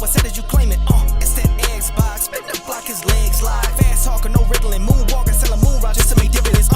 what said did you claim it? It's that Xbox, spin the block, his legs live. Fast talker, no riddling, moonwalking, selling moon rock just to make dividends.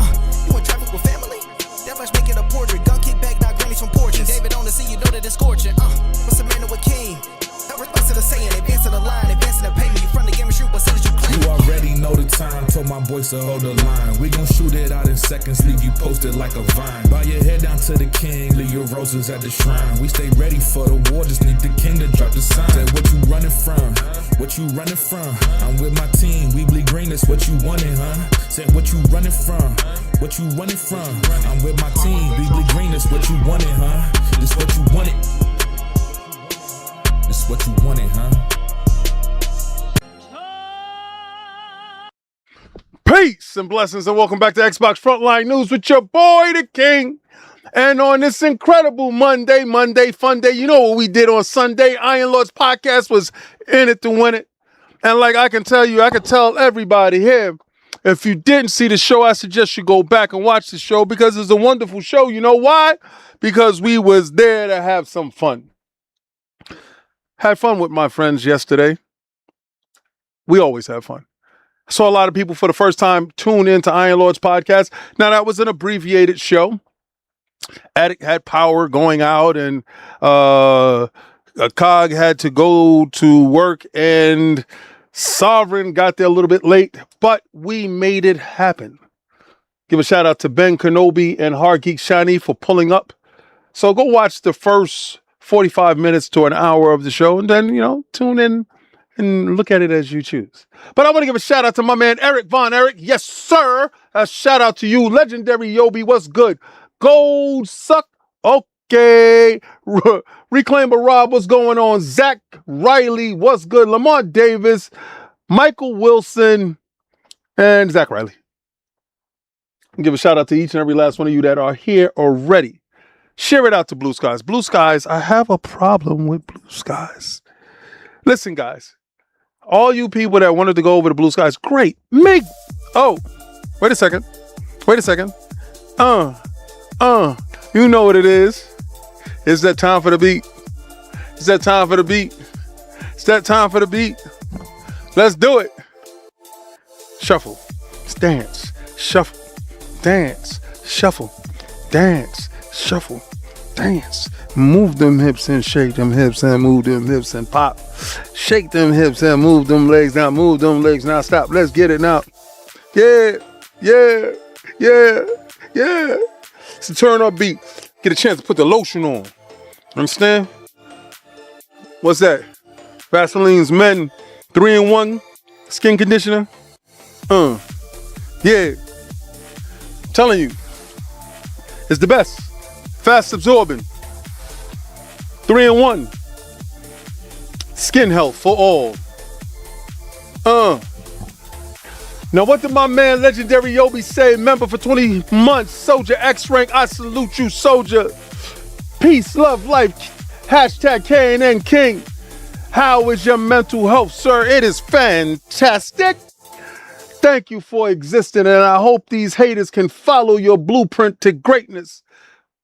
You in traffic with family? That flash making a portrait. Gun kick back, not grannies from porches. David on the scene, you know that it's scorching. What's the matter with King? No response to the saying, advance to the line, advance to the payment. You front the game and shoot, what said did you claim? You already know the time, told my boys to hold the line. We gon' shoot it out in seconds, leave you posted like a vine. Bow your head down to the king, leave your roses at the shrine. We stay ready for the war, just need the king to drop the sign. Say what you running from, what you running from? I'm with my team, we bleed green, that's what you wanted, huh? Say what you running from, what you running from? I'm with my team, we bleed green, that's what you wanted, huh? This what you wanted. This what you wanted, huh? Peace and blessings and welcome back to Xbox Frontline News with your boy, the King. And on this incredible Monday fun day, you know what we did on Sunday? Iron Lord's podcast was in it to win it. And like I can tell you, I can tell everybody here, if you didn't see the show, I suggest you go back and watch the show because it's a wonderful show. You know why? Because we was there to have some fun. Had fun with my friends yesterday. We always have fun. I saw a lot of people for the first time tune into Iron Lord's podcast. Now, that was an abbreviated show. Attic had power going out, and Cog had to go to work, and Sovereign got there a little bit late, but we made it happen. Give a shout out to Ben Kenobi and Hard Geek Shani for pulling up. So go watch the first 45 minutes to an hour of the show, and then, tune in and look at it as you choose. But I want to give a shout out to my man, Eric Von Eric. Yes, sir. A shout out to you. Legendary Yobi, what's good? Gold Suck. Okay. Reclaimer Rob, what's going on? Zach Riley, what's good? Lamar Davis, Michael Wilson, and Zach Riley. Give a shout out to each and every last one of you that are here already. Share it out to Blue Skies. Blue Skies, I have a problem with Blue Skies. Listen, guys. All you people that wanted to go over to Blue Skies, great. Wait a second. You know what it is. It's that time for the beat. It's that time for the beat. It's that time for the beat. Let's do it. Shuffle. Dance. Shuffle. Dance. Shuffle. Dance. Shuffle. Dance. Move them hips and shake them hips and move them hips and pop. Shake them hips and move them legs now. Move them legs now. Stop. Let's get it now. Yeah. It's a turn up beat. Get a chance to put the lotion on. Understand? What's that? Vaseline's Men 3-in-1 skin conditioner. Yeah. I'm telling you. It's the best. Fast absorbing. 3-in-1. Skin health for all. Now, what did my man Legendary Yobi say? Member for 20 months. Soldier X rank. I salute you, soldier. Peace, love, life. Hashtag KNN King. How is your mental health, sir? It is fantastic. Thank you for existing, and I hope these haters can follow your blueprint to greatness.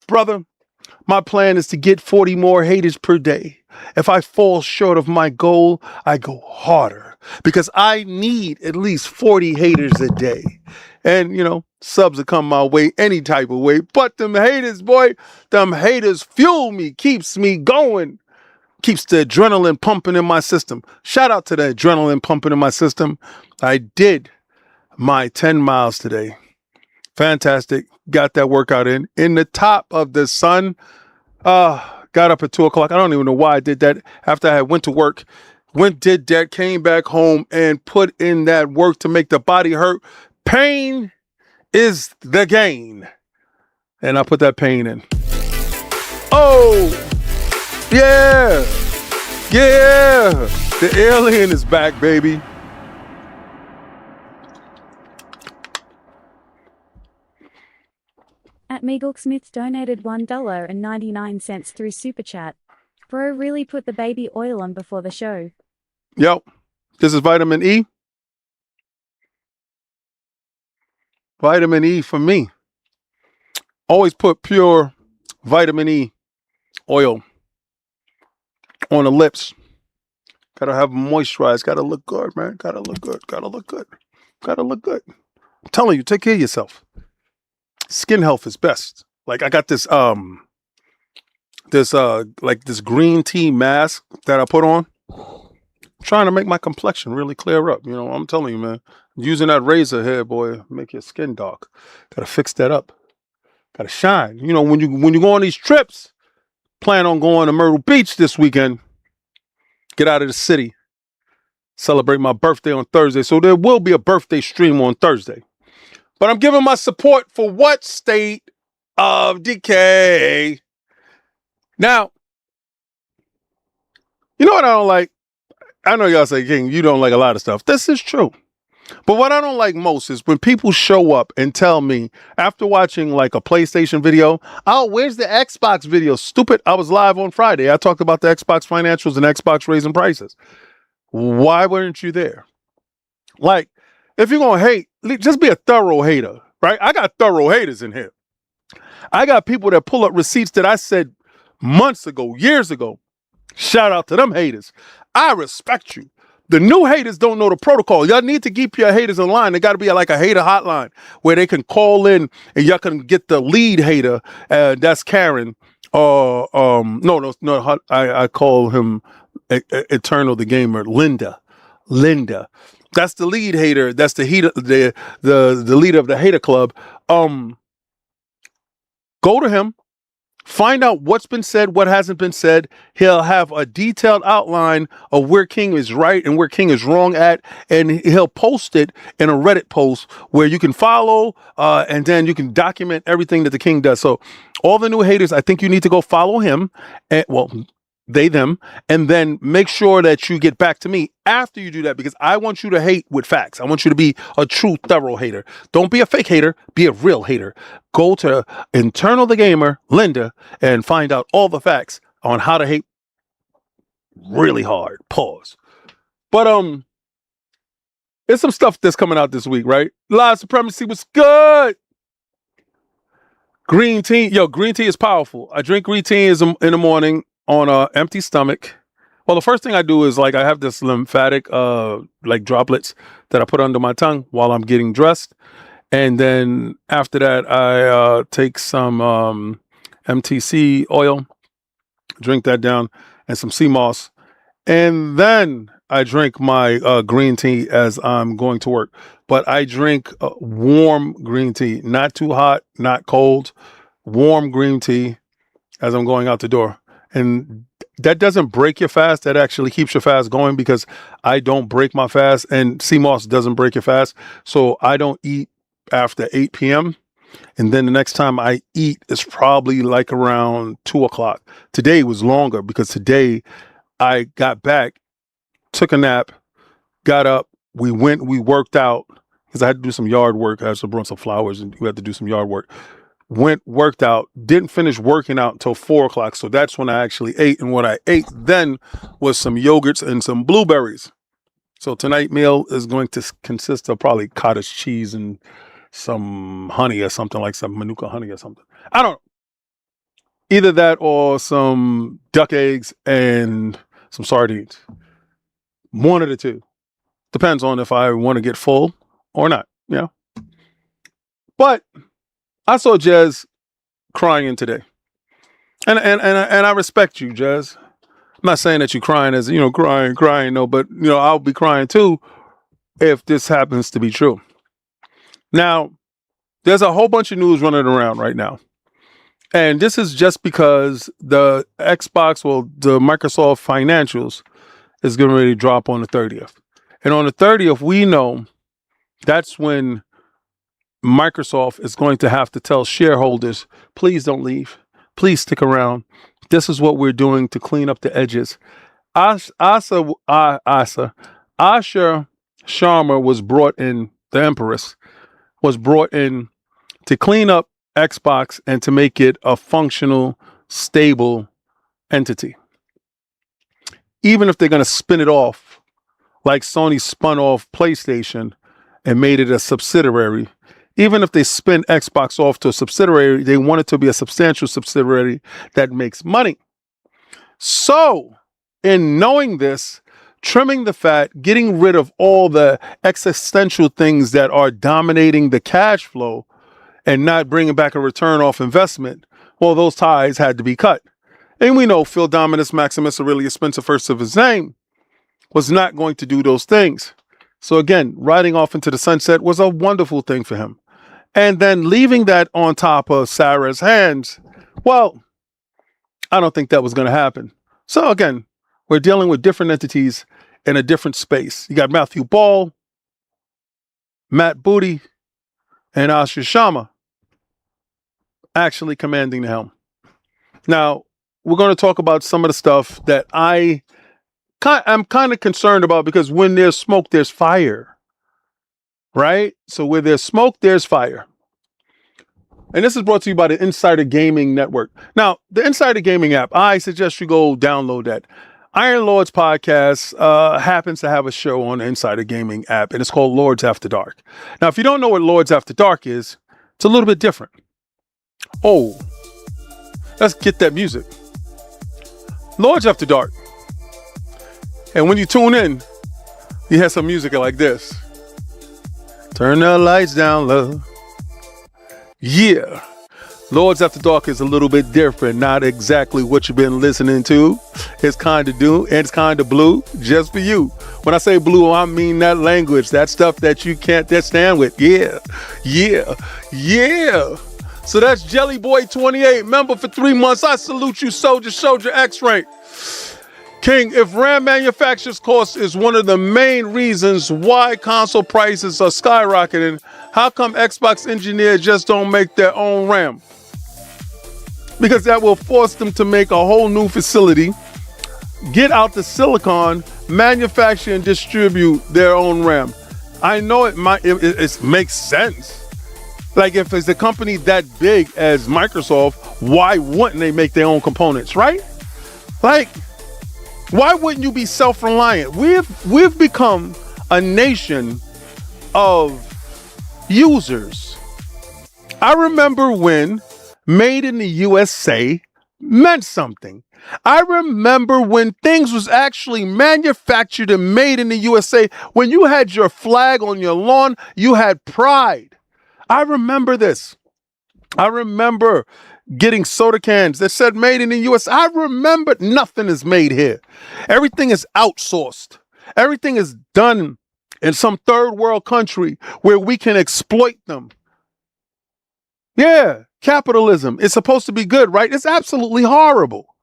Brother, my plan is to get 40 more haters per day. If I fall short of my goal, I go harder because I need at least 40 haters a day. And, subs will come my way any type of way. But them haters, boy, them haters fuel me, keeps me going, keeps the adrenaline pumping in my system. Shout out to the adrenaline pumping in my system. I did my 10 miles today. Fantastic. Got that workout in the top of the sun. Got up at 2:00. I don't even know why I did that. After I went to work, did that, came back home and put in that work to make the body hurt. Pain is the gain. And I put that pain in. Oh, yeah. The alien is back, baby. At Meagle Smith donated $1.99 through Super Chat. Bro really put the baby oil on before the show. Yep. This is vitamin E. Vitamin E for me. Always put pure vitamin E oil on the lips. Gotta have moisturized. Gotta look good, man. Gotta look good. Gotta look good. Gotta look good. I'm telling you, take care of yourself. Skin health is best. Like I got this this green tea mask that I put on. Trying to make my complexion really clear up. You know, I'm telling you, man. Using that razor here, boy, make your skin dark. Gotta fix that up. Gotta shine. You know, when you go on these trips, plan on going to Myrtle Beach this weekend. Get out of the city. Celebrate my birthday on Thursday. So there will be a birthday stream on Thursday. But I'm giving my support for what? State of Decay. Now, you know what I don't like? I know y'all say, King, you don't like a lot of stuff. This is true. But what I don't like most is when people show up and tell me after watching like a PlayStation video, oh, where's the Xbox video? Stupid. I was live on Friday. I talked about the Xbox financials and Xbox raising prices. Why weren't you there? Like, if you're going to hate, just be a thorough hater, right? I got thorough haters in here. I got people that pull up receipts that I said months ago, years ago. Shout out to them haters. I respect you. The new haters don't know the protocol. Y'all need to keep your haters in line. They got to be like a hater hotline where they can call in and y'all can get the lead hater. That's Karen. No. I call him Eternal the Gamer. Linda. That's the lead hater. That's the leader of the hater club. Go to him. Find out what's been said, what hasn't been said. He'll have a detailed outline of where King is right and where King is wrong at. And he'll post it in a Reddit post where you can follow and then you can document everything that the King does. So all the new haters, I think you need to go follow him. And, well, they, them, and then make sure that you get back to me after you do that, because I want you to hate with facts. I want you to be a true, thorough hater. Don't be a fake hater, be a real hater. Go to Internal the Gamer, Linda, and find out all the facts on how to hate really hard. Pause. But there's some stuff that's coming out this week, right? Live Supremacy was good. Green tea. Yo, green tea is powerful. I drink green tea in the morning on an empty stomach. Well, the first thing I do is like I have this lymphatic like droplets that I put under my tongue while I'm getting dressed. And then after that, I take some MTC oil, drink that down, and some sea moss. And then I drink my green tea as I'm going to work. But I drink warm green tea, not too hot, not cold, warm green tea as I'm going out the door. And that doesn't break your fast. That actually keeps your fast going, because I don't break my fast, and sea moss doesn't break your fast. So I don't eat after 8 p.m. And then the next time I eat is probably like around 2 o'clock. Today was longer because today I got back, took a nap, got up, we worked out because I had to do some yard work. I had to bring some flowers and we had to do some yard work. Worked out, didn't finish working out until 4 o'clock. So that's when I actually ate. And what I ate then was some yogurts and some blueberries. So tonight meal is going to consist of probably cottage cheese and some honey or something, like some Manuka honey or something. I don't know. Either that or some duck eggs and some sardines. One of the two. Depends on if I want to get full or not, you know. But I saw Jez crying today. And I respect you, Jez. I'm not saying that you're crying as, crying, no, but, I'll be crying too if this happens to be true. Now, there's a whole bunch of news running around right now. And this is just because the Xbox, the Microsoft financials is getting ready to drop on the 30th. And on the 30th, we know that's when Microsoft is going to have to tell shareholders, please don't leave. Please stick around. This is what we're doing to clean up the edges. Asha Sharma was brought in, the Empress, was brought in to clean up Xbox and to make it a functional, stable entity. Even if they're going to spin it off, like Sony spun off PlayStation and made it a subsidiary. Even if they spin Xbox off to a subsidiary, they want it to be a substantial subsidiary that makes money. So, in knowing this, trimming the fat, getting rid of all the existential things that are dominating the cash flow and not bringing back a return off investment, well, those ties had to be cut. And we know Phil Dominus Maximus Aurelius Spencer, first of his name, was not going to do those things. So again, riding off into the sunset was a wonderful thing for him. And then leaving that on top of Sarah's hands, well, I don't think that was going to happen. So again, we're dealing with different entities in a different space. You got Matthew Ball, Matt Booty, and Asha Sharma actually commanding the helm. Now, we're going to talk about some of the stuff that I'm kind of concerned about, because when there's smoke, there's fire, right? So where there's smoke, there's fire. And this is brought to you by the Insider Gaming Network. Now, the Insider Gaming app, I suggest you go download that. Iron Lords Podcast happens to have a show on the Insider Gaming app, and it's called Lords After Dark. Now, if you don't know what Lords After Dark is, it's a little bit different. Oh, let's get that music. Lords After Dark. And when you tune in, you hear some music like this. Turn the lights down low. Yeah. Lords After Dark is a little bit different. Not exactly what you've been listening to. It's kind of and it's kind of blue, just for you. When I say blue, I mean that language, that stuff that you can't stand with. Yeah. So that's Jelly Boy 28, member for 3 months. I salute you, Soldier X rank. King, if RAM manufacturers cost is one of the main reasons why console prices are skyrocketing, how come Xbox engineers just don't make their own RAM? Because that will force them to make a whole new facility, get out the silicon, manufacture and distribute their own RAM. I know it makes sense. Like, if it's a company that big as Microsoft, why wouldn't they make their own components, right? Like, why wouldn't you be self-reliant? We've become a nation of users. I remember when made in the USA meant something. I remember when things was actually manufactured and made in the USA. When you had your flag on your lawn, you had pride. I remember this. I remember getting soda cans that said made in the US. I remember nothing is made here. Everything is outsourced. Everything is done in some third world country where we can exploit them. Yeah, capitalism. It's supposed to be good, right? It's absolutely horrible.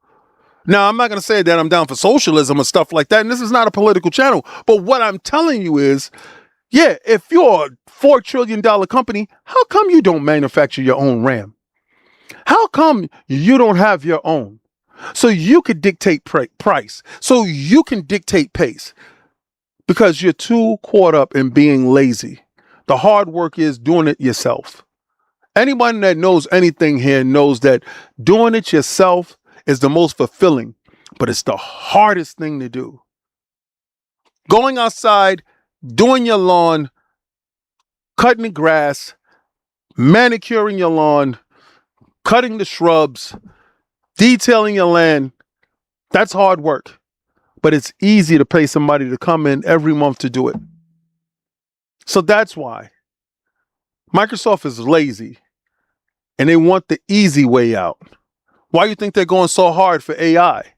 Now, I'm not going to say that I'm down for socialism and stuff like that, and this is not a political channel, but what I'm telling you is, yeah, if you're a $4 trillion company, how come you don't manufacture your own RAM? How come you don't have your own? So you could dictate price. So you can dictate pace. Because you're too caught up in being lazy. The hard work is doing it yourself. Anyone that knows anything here knows that doing it yourself is the most fulfilling, but it's the hardest thing to do. Going outside, doing your lawn, cutting the grass, manicuring your lawn, cutting the shrubs, detailing your land, that's hard work. But it's easy to pay somebody to come in every month to do it. So that's why Microsoft is lazy and they want the easy way out. Why do you think they're going so hard for AI?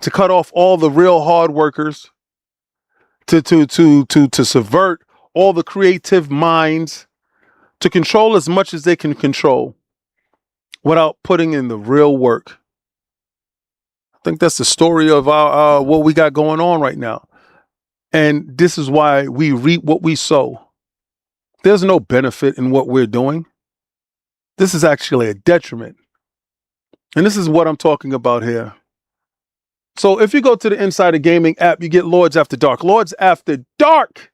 To cut off all the real hard workers, to subvert all the creative minds, to control as much as they can control without putting in the real work. I think that's the story of our what we got going on right now. And this is why we reap what we sow. There's no benefit in what we're doing. This is actually a detriment. And this is what I'm talking about here. So if you go to the Insider Gaming app, you get Lords After Dark. Lords After Dark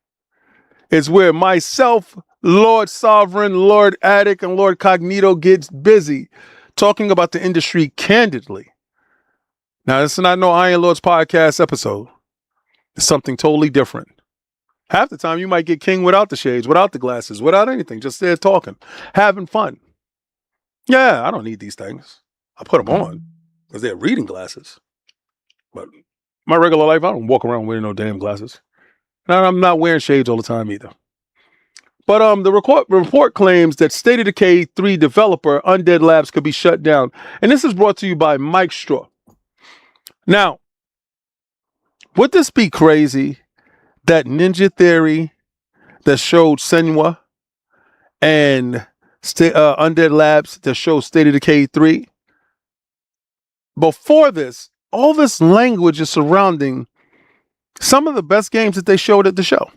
is where myself, Lord Sovereign, Lord Addict, and Lord Cognito gets busy talking about the industry candidly. Now, this is not no Iron Lords podcast episode. It's something totally different. Half the time, you might get King without the shades, without the glasses, without anything, just there talking, having fun. Yeah, I don't need these things. I put them on because they're reading glasses. But my regular life, I don't walk around wearing no damn glasses. And I'm not wearing shades all the time either. But the report claims that State of Decay 3 developer Undead Labs could be shut down. And this is brought to you by Mike Straw. Now, would this be crazy that Ninja Theory that showed Senua and Undead Labs that showed State of Decay 3? Before this, all this language is surrounding some of the best games that they showed at the show.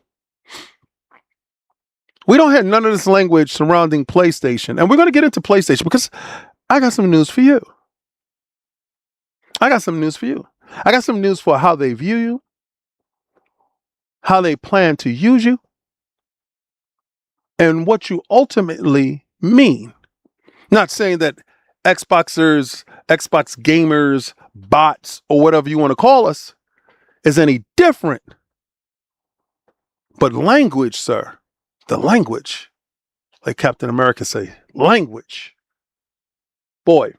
We don't have none of this language surrounding PlayStation. And we're going to get into PlayStation because I got some news for you. I got some news for how they view you, how they plan to use you, and what you ultimately mean. Not saying that Xboxers, Xbox gamers, bots, or whatever you want to call us is any different. But language, sir. The language, like Captain America say, language. Boy,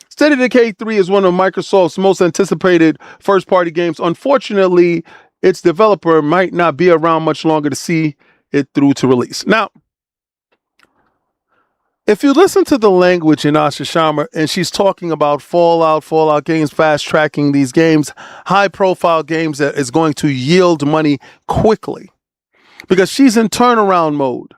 State of Decay 3 is one of Microsoft's most anticipated first-party games. Unfortunately, its developer might not be around much longer to see it through to release. Now, if you listen to the language in Asha Sharma, and she's talking about Fallout games, fast-tracking these games, high-profile games that is going to yield money quickly. Because she's in turnaround mode.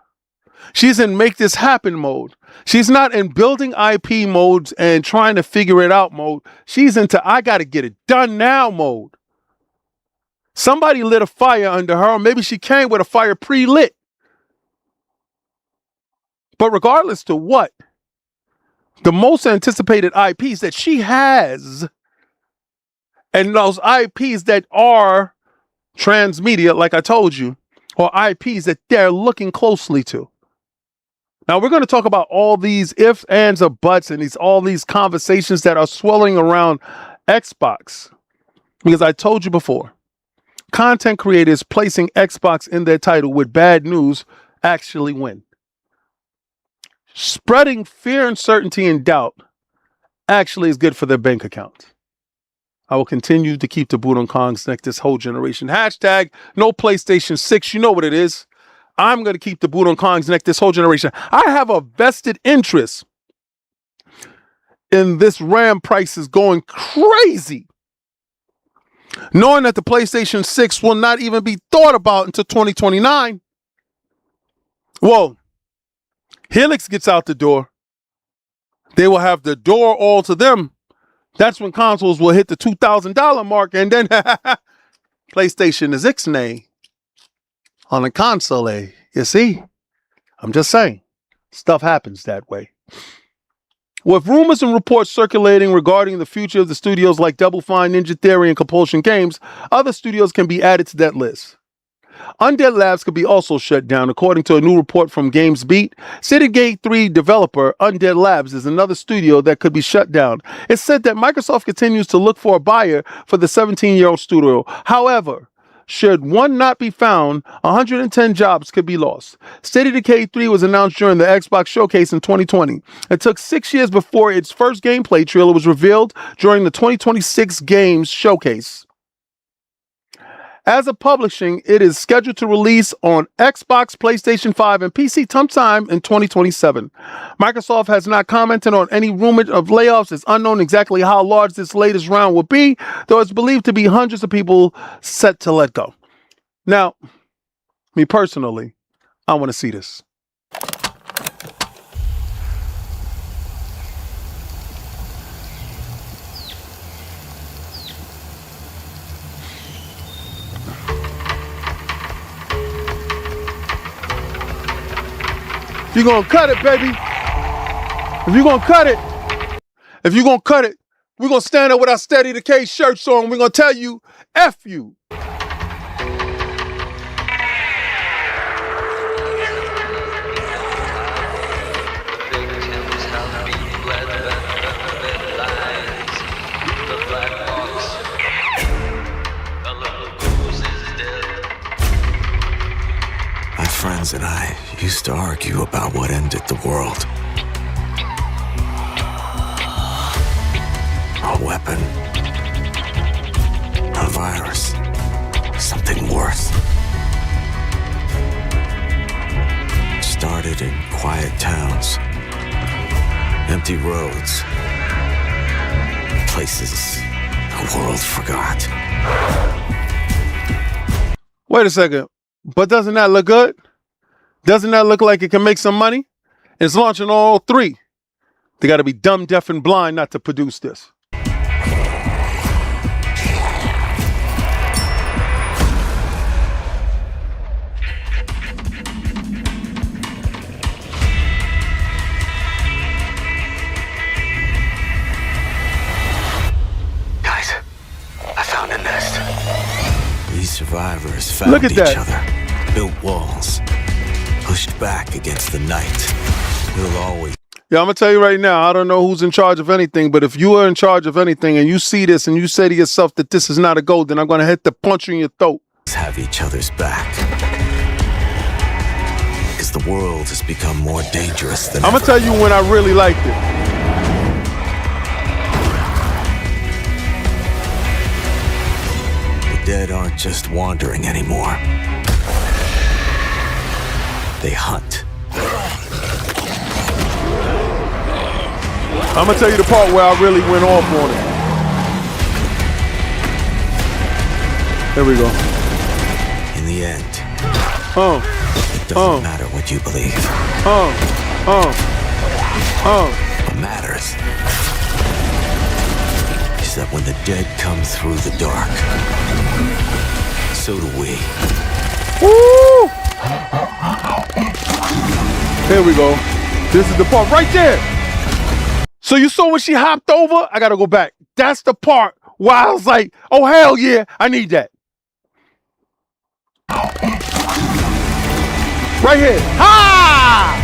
She's in make this happen mode. She's not in building IP modes and trying to figure it out mode. She's into I got to get it done now mode. Somebody lit a fire under her, or maybe she came with a fire pre-lit. But regardless to what, the most anticipated IPs that she has, and those IPs that are transmedia, like I told you, or IPs that they're looking closely to. Now, we're going to talk about all these ifs, ands, or buts, and all these conversations that are swirling around Xbox. Because I told you before, content creators placing Xbox in their title with bad news actually win. Spreading fear, uncertainty, and doubt actually is good for their bank account. I will continue to keep the boot on Kong's neck this whole generation. Hashtag no PlayStation 6. You know what it is. I'm going to keep the boot on Kong's neck this whole generation. I have a vested interest in this RAM prices going crazy. Knowing that the PlayStation 6 will not even be thought about until 2029. Whoa. Helix gets out the door. They will have the door all to them. That's when consoles will hit the $2,000 mark, and then PlayStation is ixnay on a console. You see? I'm just saying. Stuff happens that way. With rumors and reports circulating regarding the future of the studios like Double Fine, Ninja Theory, and Compulsion Games, other studios can be added to that list. Undead Labs could be also shut down, according to a new report from GamesBeat. State of Decay 3 developer Undead Labs is another studio that could be shut down. It's said that Microsoft continues to look for a buyer for the 17-year-old studio. However, should one not be found, 110 jobs could be lost. State of Decay 3 was announced during the Xbox Showcase in 2020. It took 6 years before its first gameplay trailer was revealed during the 2026 Games Showcase. As of publishing, it is scheduled to release on Xbox, PlayStation 5, and PC sometime in 2027. Microsoft has not commented on any rumor of layoffs. It's unknown exactly how large this latest round will be, though it's believed to be hundreds of people set to let go. Now, me personally, I want to see this. If you're gonna cut it, baby. If you're gonna cut it, we're gonna stand up with our Steady Decay shirts on. We're gonna tell you, F you. Friends and I used to argue about what ended the world. A weapon, a virus. Something worse. Started in quiet towns. Empty roads. Places the world forgot. Wait a second. But doesn't that look good? Doesn't that look like it can make some money? It's launching all three. They got to be dumb, deaf, and blind not to produce this. Guys, I found a nest. These survivors found Look at each that. other, built walls, pushed back against the night. We'll always Yeah, I'm going to tell you right now, I don't know who's in charge of anything, but if you are in charge of anything and you see this and you say to yourself that this is not a goal, then I'm going to hit the punch you in your throat. have each other's back. Because the world has become more dangerous than I'm going to tell you when I really liked it. The dead aren't just wandering anymore. They hunt. I'm going to tell you the part where I really went off on it. There we go. In the end, it doesn't matter what you believe. What matters is that when the dead come through the dark, so do we. Woo! There we go. This is the part right there. So you saw when she hopped over? I got to go back. That's the part where I was like, oh, hell yeah, I need that. Right here. Ha!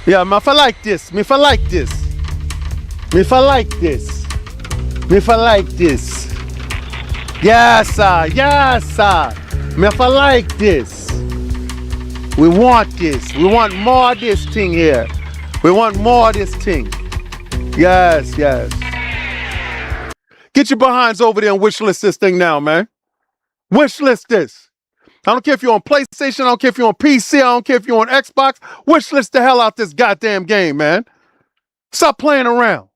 Yeah, if I like this, if I like this, if I like this, if I like this. Yes, sir, yes, sir. If I like this. We want this. We want more of this thing here. We want more of this thing. Yes, yes. Get your behinds over there and wish list this thing now, man. Wish list this. I don't care if you're on PlayStation, I don't care if you're on PC, I don't care if you're on Xbox. Wish list the hell out this goddamn game, man. Stop playing around.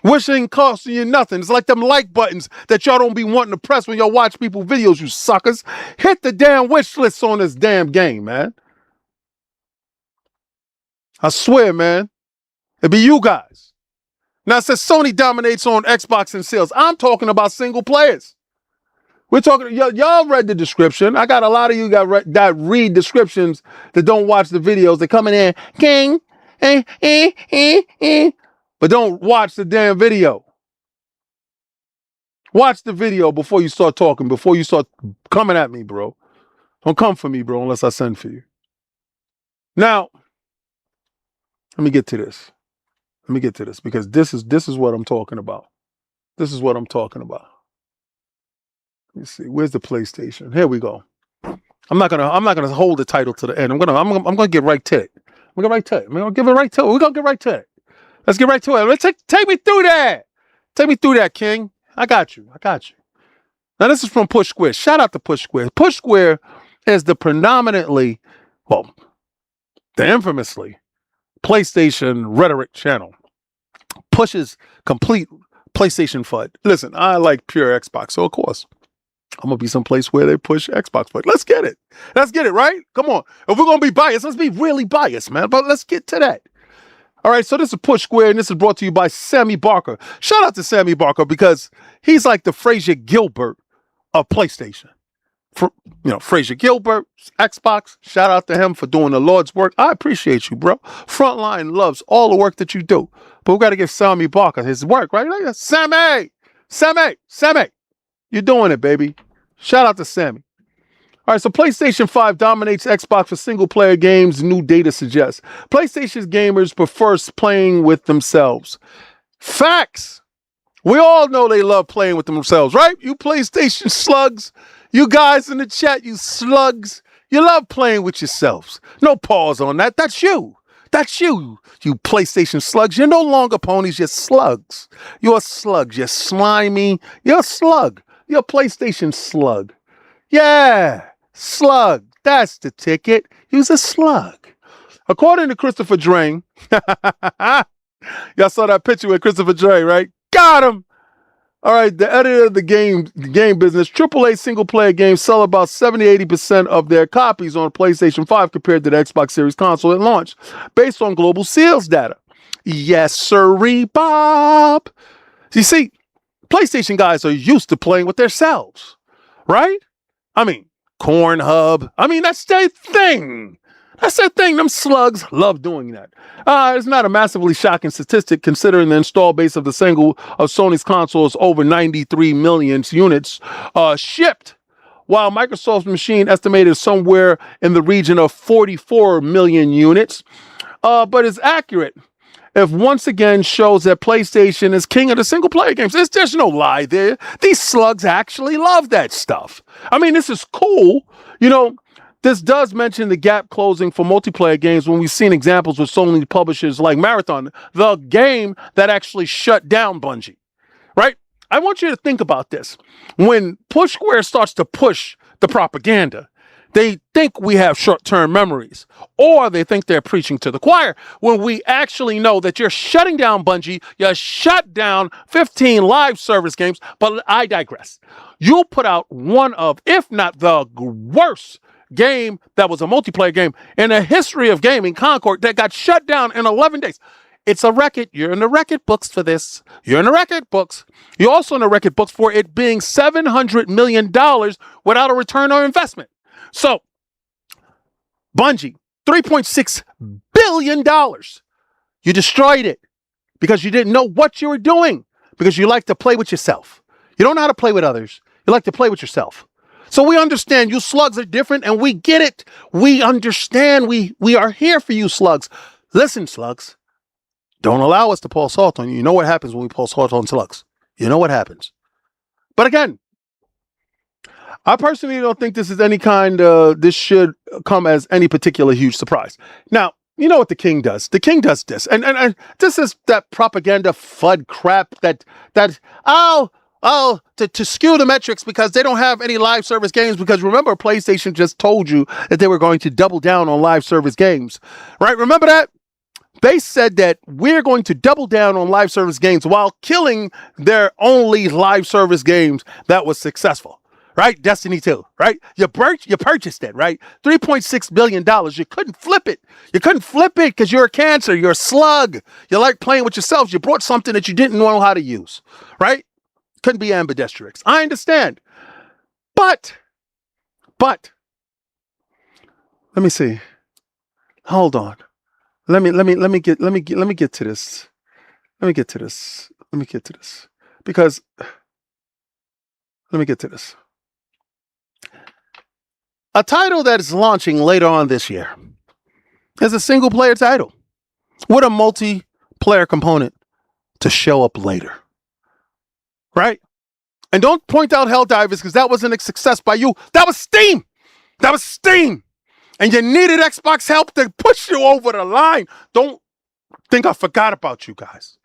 Wish ain't costing you nothing. It's like them like buttons that y'all don't be wanting to press when y'all watch people videos, you suckers. Hit the damn wish list on this damn game, man. I swear, man. It be you guys. Now it says Sony dominates on Xbox in sales. I'm talking about single players. We're talking, y'all read the description. I got a lot of you that read descriptions that don't watch the videos. They come in there, king, but don't watch the damn video. Watch the video before you start talking, before you start coming at me, bro. Don't come for me, bro, unless I send for you. Now, let me get to this. Let me get to this because this is what I'm talking about. This is what I'm talking about. Let me see. Where's the PlayStation? Here we go. I'm not gonna hold the title to the end. I'm gonna get right to it. I'm gonna get right to it. I'm gonna give it right to it. We're gonna get right to it. Let's get right to it. Let's take me through that. Take me through that, King. I got you. I got you. Now this is from Push Square. Shout out to Push Square. Push Square is the predominantly, well, the infamously PlayStation rhetoric channel. Pushes complete PlayStation FUD. Listen, I like pure Xbox, so of course I'm gonna be someplace where they push Xbox FUD. Let's get it. Let's get it, right? Come on. If we're gonna be biased, let's be really biased, man. But let's get to that. All right, so this is Push Square, and this is brought to you by Sammy Barker. Shout out to Sammy Barker because he's like the Frazier Gilbert of PlayStation. Frazier Gilbert, Xbox. Shout out to him for doing the Lord's work. I appreciate you, bro. Frontline loves all the work that you do. But we got to give Sammy Barker his work, right? Like, Sammy! You're doing it, baby. Shout out to Sammy. All right, so PlayStation 5 dominates Xbox for single-player games, new data suggests. PlayStation gamers prefer playing with themselves. Facts. We all know they love playing with themselves, right? You PlayStation slugs, you guys in the chat, you slugs, you love playing with yourselves. No pause on that. That's you. That's you, you PlayStation slugs. You're no longer ponies, you're slugs. You're slugs. You're slimy. You're a slug. You're a PlayStation slug. Yeah, slug. That's the ticket. He's a slug. According to Christopher Drain, y'all saw that picture with Christopher Drain, right? Got him. All right, the editor of the game business, AAA single-player games sell about 70-80% of their copies on PlayStation 5 compared to the Xbox Series console at launch, based on global sales data. Yes, sirree, Bob. You see, PlayStation guys are used to playing with themselves, right? I mean, Cornhub. I mean, that's their thing. That's their thing. Them slugs love doing that. It's not a massively shocking statistic considering the install base of Sony's consoles over 93 million units shipped, while Microsoft's machine estimated somewhere in the region of 44 million units. But it's accurate if once again shows that PlayStation is king of the single-player games. There's no lie there. These slugs actually love that stuff. I mean, this is cool. You know, this does mention the gap closing for multiplayer games when we've seen examples with Sony publishers like Marathon, the game that actually shut down Bungie, right? I want you to think about this. When Push Square starts to push the propaganda, they think we have short-term memories, or they think they're preaching to the choir, when we actually know that you're shutting down Bungie, you shut down 15 live service games, but I digress. You'll put out one of, if not the worst game that was a multiplayer game in the history of gaming, Concord, that got shut down in 11 days. It's a record. You're in the record books for this. You're in the record books. You're also in the record books for it being $700 million without a return on investment. So, Bungie, $3.6 billion. You destroyed it because you didn't know what you were doing, because you like to play with yourself. You don't know how to play with others. You like to play with yourself. So we understand you slugs are different, and we get it. We understand. We are here for you slugs. Listen, slugs, don't allow us to pour salt on you. You know what happens when we pour salt on slugs. You know what happens. But again, I personally don't think this is any this should come as any particular huge surprise. Now, you know what the king does? The king does this. And this is that propaganda FUD crap that to skew the metrics because they don't have any live service games. Because remember, PlayStation just told you that they were going to double down on live service games, right? Remember that? They said that we're going to double down on live service games while killing their only live service games that was successful, right? Destiny 2, right? You purchased it, right? $3.6 billion. You couldn't flip it. You couldn't flip it because you're a cancer. You're a slug. You like playing with yourselves. You brought something that you didn't know how to use, right? Couldn't be ambidextrous. I understand. But, let me see. Hold on. Let me get to this. Because let me get to this. A title that is launching later on this year is a single player title with a multiplayer component to show up later. Right? And don't point out Helldivers because that wasn't a success by you. That was Steam. That was Steam. And you needed Xbox help to push you over the line. Don't think I forgot about you guys.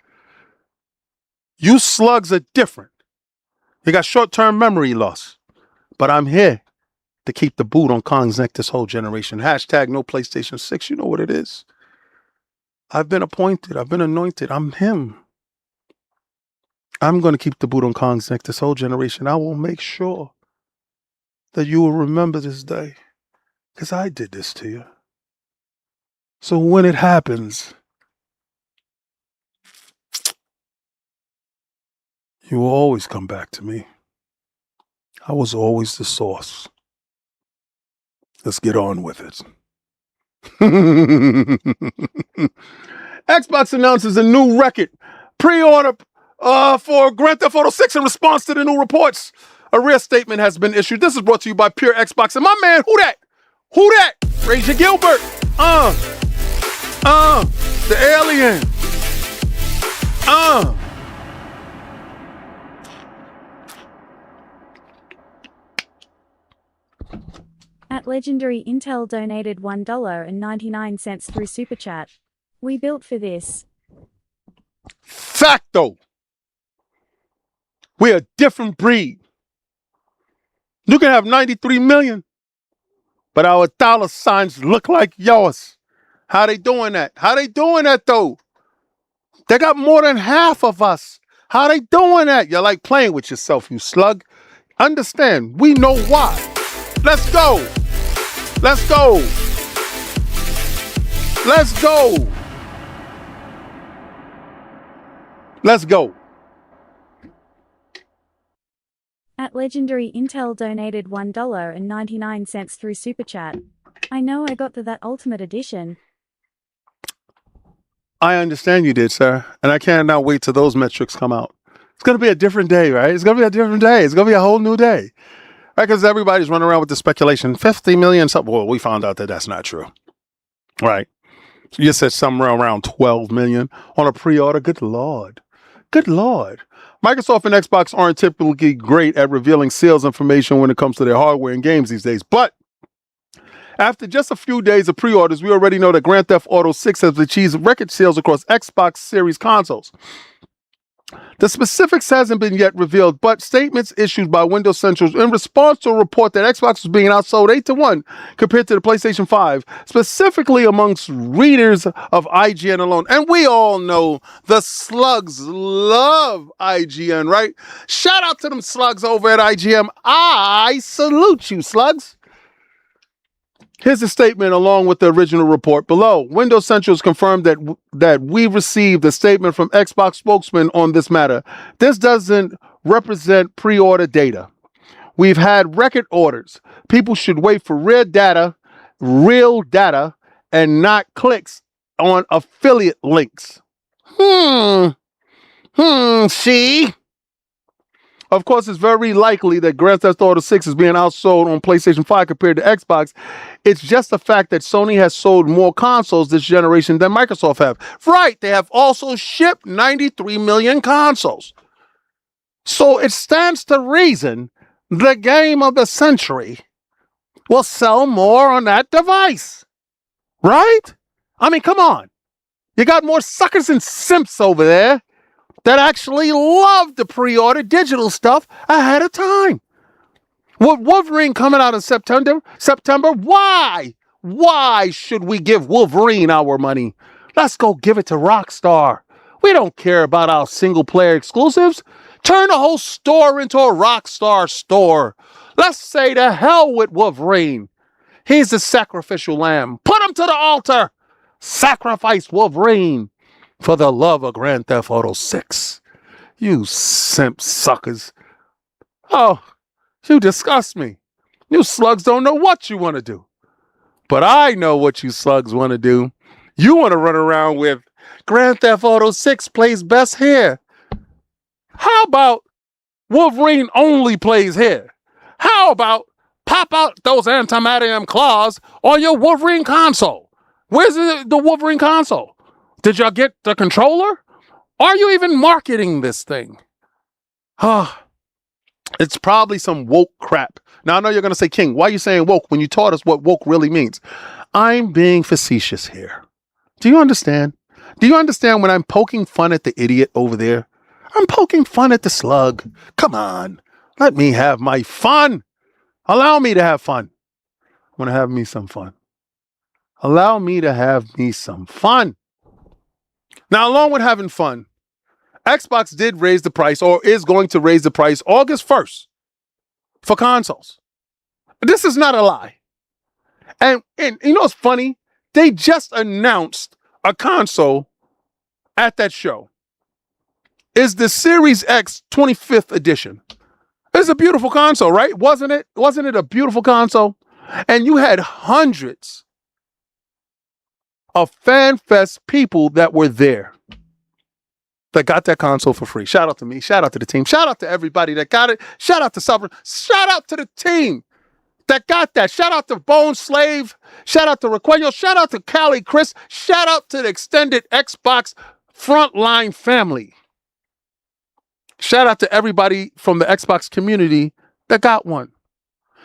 You slugs are different. You got short-term memory loss. But I'm here to keep the boot on Kong's neck this whole generation. Hashtag no PlayStation 6. You know what it is. I've been appointed. I've been anointed. I'm him. I'm going to keep the boot on Kong's neck this whole generation. I will make sure that you will remember this day because I did this to you. So when it happens, you will always come back to me. I was always the source. Let's get on with it. Xbox announces a new record pre-order for Grand Theft Auto 6 in response to the new reports. A rare statement has been issued. This is brought to you by Pure Xbox. And my man, who that? Who that? Frazier Gilbert. The alien. At Legendary Intel donated $1.99 through Super Chat. We built for this. Facto. We're a different breed. You can have 93 million, but our dollar signs look like yours. How they doing that? How they doing that though? They got more than half of us. How they doing that? You're like playing with yourself, you slug. Understand, we know why. Let's go. Let's go. Let's go. Let's go. At Legendary Intel donated $1.99 through Super Chat. I know I got to that Ultimate Edition. I understand you did, sir. And I cannot wait till those metrics come out. It's going to be a different day, right? It's going to be a different day. It's going to be a whole new day. Right? Because everybody's running around with the speculation. 50 million something. Well, we found out that that's not true. Right? You said somewhere around 12 million on a pre-order. Good Lord. Good Lord. Microsoft and Xbox aren't typically great at revealing sales information when it comes to their hardware and games these days. But after just a few days of pre-orders, we already know that Grand Theft Auto 6 has achieved record sales across Xbox Series consoles. The specifics hasn't been yet revealed, but statements issued by Windows Central in response to a report that Xbox was being outsold 8-1 compared to the PlayStation 5, specifically amongst readers of IGN alone. And we all know the slugs love IGN, right? Shout out to them slugs over at IGN. I salute you, slugs. Here's a statement along with the original report below. Windows Central has confirmed that we received a statement from Xbox spokesman on this matter. This doesn't represent pre-order data. We've had record orders. People should wait for real data, and not clicks on affiliate links. See? Of course, it's very likely that Grand Theft Auto 6 is being outsold on PlayStation 5 compared to Xbox. It's just the fact that Sony has sold more consoles this generation than Microsoft have. Right, they have also shipped 93 million consoles. So it stands to reason the game of the century will sell more on that device. Right? I mean, come on. You got more suckers and simps over there that actually love the pre-order digital stuff ahead of time. With Wolverine coming out in September, why? Why should we give Wolverine our money? Let's go give it to Rockstar. We don't care about our single-player exclusives. Turn the whole store into a Rockstar store. Let's say to hell with Wolverine. He's the sacrificial lamb. Put him to the altar. Sacrifice Wolverine for the love of Grand Theft Auto 6. You simp suckers. Oh, you disgust me. You slugs don't know what you want to do. But I know what you slugs want to do. You want to run around with Grand Theft Auto 6 plays best here. How about Wolverine only plays here? How about pop out those antimatter claws on your Wolverine console? Where's the Wolverine console? Did y'all get the controller? Are you even marketing this thing? It's probably some woke crap. Now, I know you're going to say, King, why are you saying woke when you taught us what woke really means? I'm being facetious here. Do you understand? Do you understand when I'm poking fun at the idiot over there? I'm poking fun at the slug. Come on. Let me have my fun. Allow me to have fun. I want to have me some fun. Allow me to have me some fun. Now, along with having fun, Xbox did raise the price or is going to raise the price August 1st for consoles. This is not a lie. And you know what's funny? They just announced a console at that show. It's the Series X 25th edition. It's a beautiful console, right? Wasn't it? Wasn't it a beautiful console? And you had hundreds of FanFest people that were there that got that console for free. Shout out to me. Shout out to the team. Shout out to everybody that got it. Shout out to Sovereign. Shout out to the team that got that. Shout out to Bone Slave. Shout out to Requeno. Shout out to Callie Chris. Shout out to the extended Xbox frontline family. Shout out to everybody from the Xbox community that got one.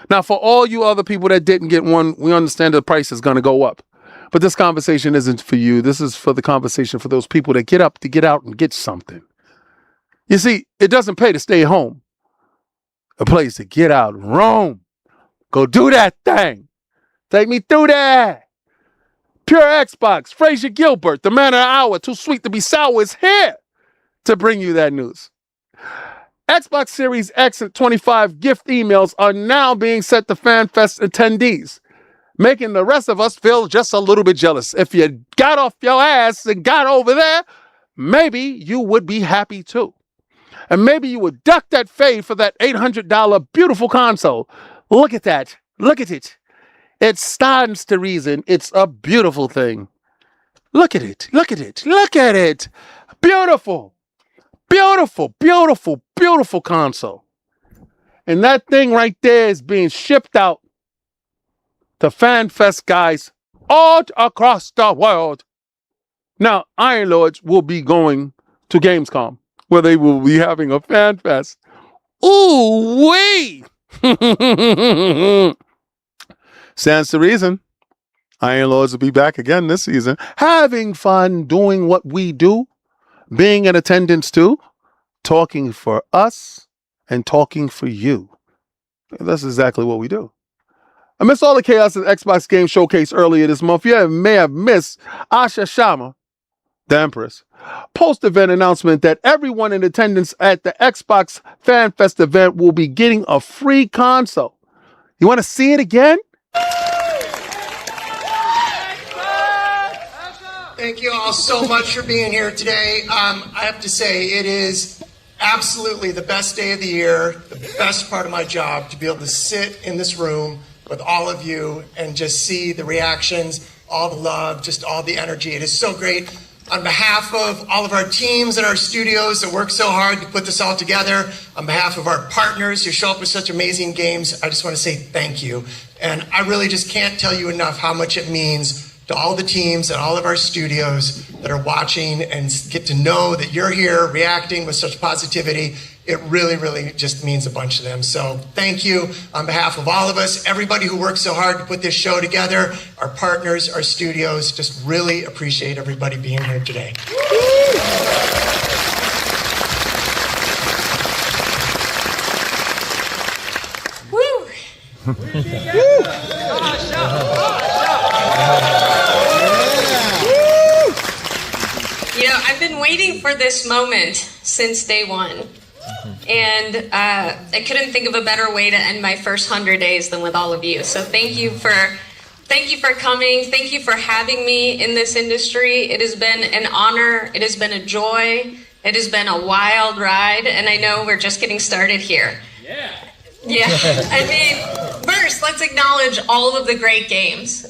Now, for all you other people that didn't get one, we understand the price is going to go up. But this conversation isn't for you. This is for the conversation for those people that get up to get out and get something. You see, it doesn't pay to stay home. It pays to get out and roam. Go do that thing. Take me through that. Pure Xbox, Frazier Gilbert, the man of the hour, too sweet to be sour, is here to bring you that news. Xbox Series X and 25 gift emails are now being sent to FanFest attendees, making the rest of us feel just a little bit jealous. If you got off your ass and got over there, maybe you would be happy too. And maybe you would duck that fade for that $800 beautiful console. Look at that. Look at it. It stands to reason. It's a beautiful thing. Look at it. Look at it. Look at it. Beautiful. Beautiful, beautiful, beautiful console. And that thing right there is being shipped out to FanFest guys all across the world. Now, Iron Lords will be going to Gamescom, where they will be having a FanFest. Ooh-wee! Stands to reason. Iron Lords will be back again this season, having fun doing what we do, being in attendance too, talking for us and talking for you. That's exactly what we do. Amidst all the chaos at Xbox Game Showcase earlier this month, you may have missed Asha Sharma, the Empress, post-event announcement that everyone in attendance at the Xbox Fan Fest event will be getting a free console. You want to see it again? Thank you all so much for being here today. I have to say, it is absolutely the best day of the year, the best part of my job, to be able to sit in this room with all of you and just see the reactions, all the love, just all the energy. It is so great. On behalf of all of our teams and our studios that work so hard to put this all together, on behalf of our partners who show up with such amazing games, I just want to say thank you. And I really just can't tell you enough how much it means to all the teams and all of our studios that are watching and get to know that you're here reacting with such positivity. It really, really just means a bunch to them. So thank you on behalf of all of us, everybody who worked so hard to put this show together, our partners, our studios. Just really appreciate everybody being here today. You know, I've been waiting for this moment since day one. And I couldn't think of a better way to end my first 100 days than with all of you. So thank you for coming. Thank you for having me in this industry. It has been an honor. It has been a joy. It has been a wild ride. And I know we're just getting started here. Yeah, I mean, first, let's acknowledge all of the great games.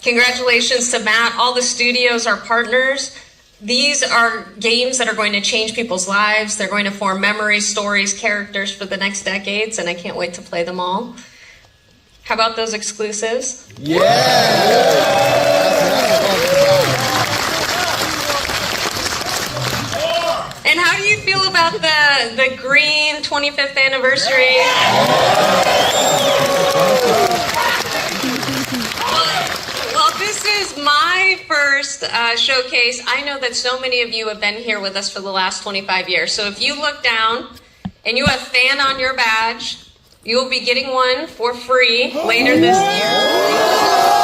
Congratulations to Matt, all the studios, our partners. These are games that are going to change people's lives. They're going to form memories, stories, characters for the next decades, and I can't wait to play them all. How about those exclusives? Yeah! And how do you feel about the green 25th anniversary? Well, this is my first showcase. I know that so many of you have been here with us for the last 25 years. So if you look down and you have fan on your badge, you will be getting one for free later this year.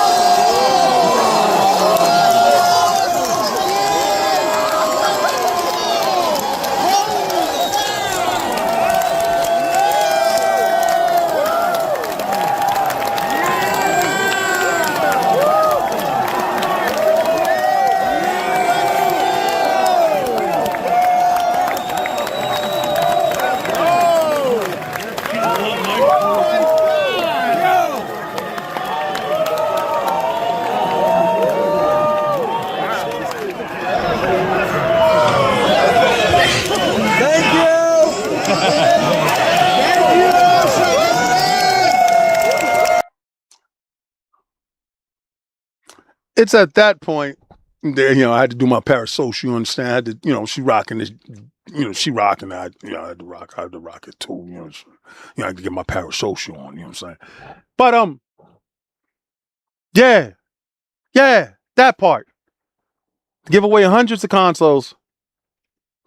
It's at that point there, I had to do my parasocial, you understand? I had to, she rocking this, she rocking that. I had to rock it too, I have to get my parasocial on, you know what I'm saying? But, yeah, that part. Give away hundreds of consoles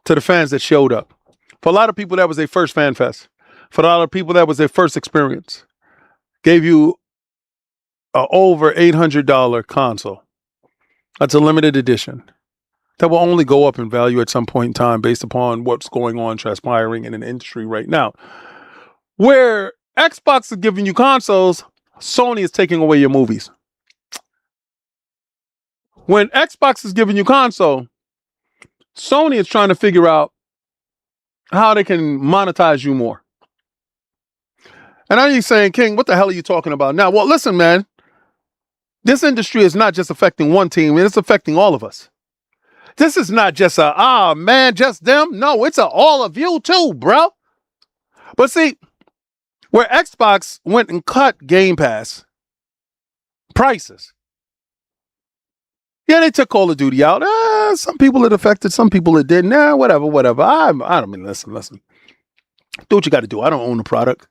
to the fans that showed up. For a lot of people, that was their first fan fest. For a lot of people, that was their first experience. Gave you a over $800 console. That's a limited edition. That will only go up in value at some point in time based upon what's going on, transpiring in an industry right now. Where Xbox is giving you consoles, Sony is taking away your movies. When Xbox is giving you console, Sony is trying to figure out how they can monetize you more. And are you saying, King, what the hell are you talking about now? Well, listen, man, this industry is not just affecting one team, it's affecting all of us. This is not just just them. No, it's all of you too, bro. But see, where Xbox went and cut Game Pass prices, yeah, they took Call of Duty out. Some people it affected, some people it didn't. Whatever. I don't mean, listen. Do what you got to do. I don't own the product.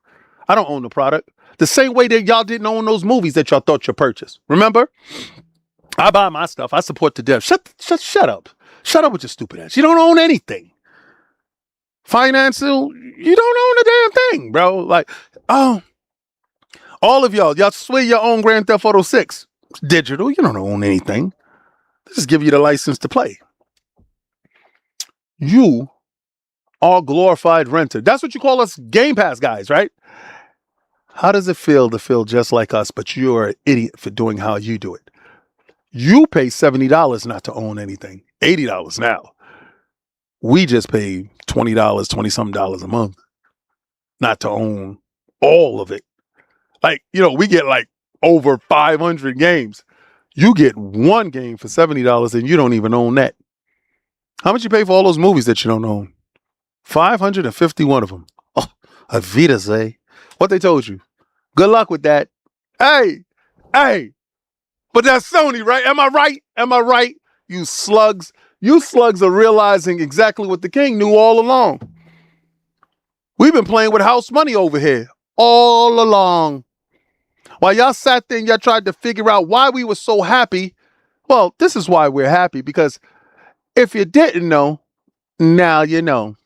The same way that y'all didn't own those movies that y'all thought you purchased. Remember? I buy my stuff. I support the devs. Shut up. Shut up with your stupid ass. You don't own anything. Financial, you don't own a damn thing, bro. Like, all of y'all swear you own Grand Theft Auto 6. It's digital. You don't own anything. They just give you the license to play. You are glorified renter. That's what you call us Game Pass guys, right? How does it feel to feel just like us, but you're an idiot for doing how you do it? You pay $70 not to own anything. $80 now. We just pay $20, $20-something a month not to own all of it. Like, we get like over 500 games. You get one game for $70 and you don't even own that. How much you pay for all those movies that you don't own? 551 of them. Oh, Avitas, eh? What they told you. Good luck with that. Hey. But that's Sony, right? Am I right? You slugs are realizing exactly what the king knew all along. We've been playing with house money over here all along. While y'all sat there and y'all tried to figure out why we were so happy, well, this is why we're happy, because if you didn't know, now you know.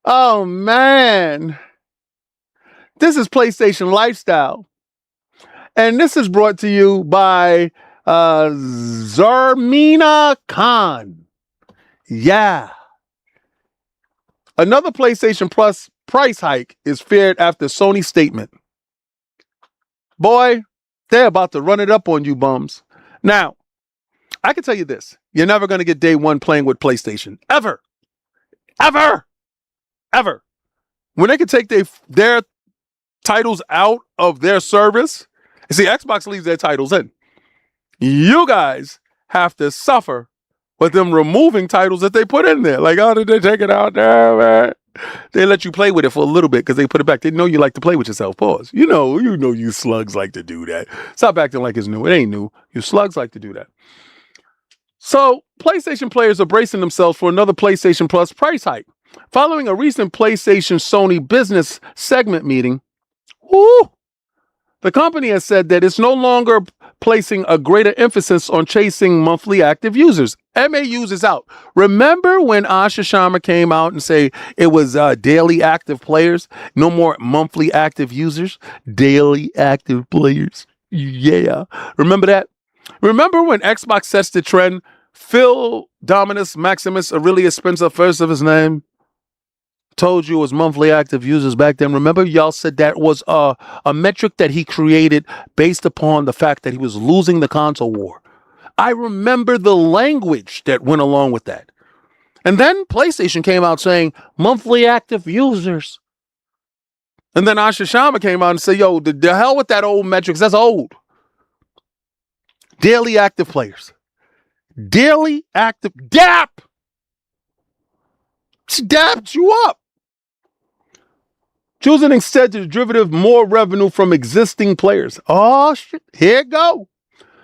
Oh, man. This is PlayStation Lifestyle. And this is brought to you by Zarmina Khan. Yeah. Another PlayStation Plus price hike is feared after Sony's statement. Boy, they're about to run it up on you bums. Now, I can tell you this. You're never going to get day one playing with PlayStation. Ever. When they can take their titles out of their service, you see, Xbox leaves their titles in. You guys have to suffer with them removing titles that they put in there. Like, oh, did they take it out there, man? They let you play with it for a little bit because they put it back. They know you like to play with yourself. Pause. You know you slugs like to do that. Stop acting like it's new. It ain't new. You slugs like to do that. So, PlayStation players are bracing themselves for another PlayStation Plus price hike. Following a recent PlayStation Sony business segment meeting, the company has said that it's no longer placing a greater emphasis on chasing monthly active users. MAUs is out. Remember when Asha Sharma came out and say it was daily active players? No more monthly active users. Daily active players. Yeah. Remember that? Remember when Xbox sets the trend? Phil Dominus Maximus Aurelius Spencer, first of his name, told you it was monthly active users back then. Remember, y'all said that was a metric that he created based upon the fact that he was losing the console war. I remember the language that went along with that. And then PlayStation came out saying monthly active users. And then Asha Sharma came out and said, yo, the hell with that old metrics. That's old. Daily active players. Daily active. DAP! She dapped you up. Choosing instead to derivative more revenue from existing players. Oh, shit. Here it go.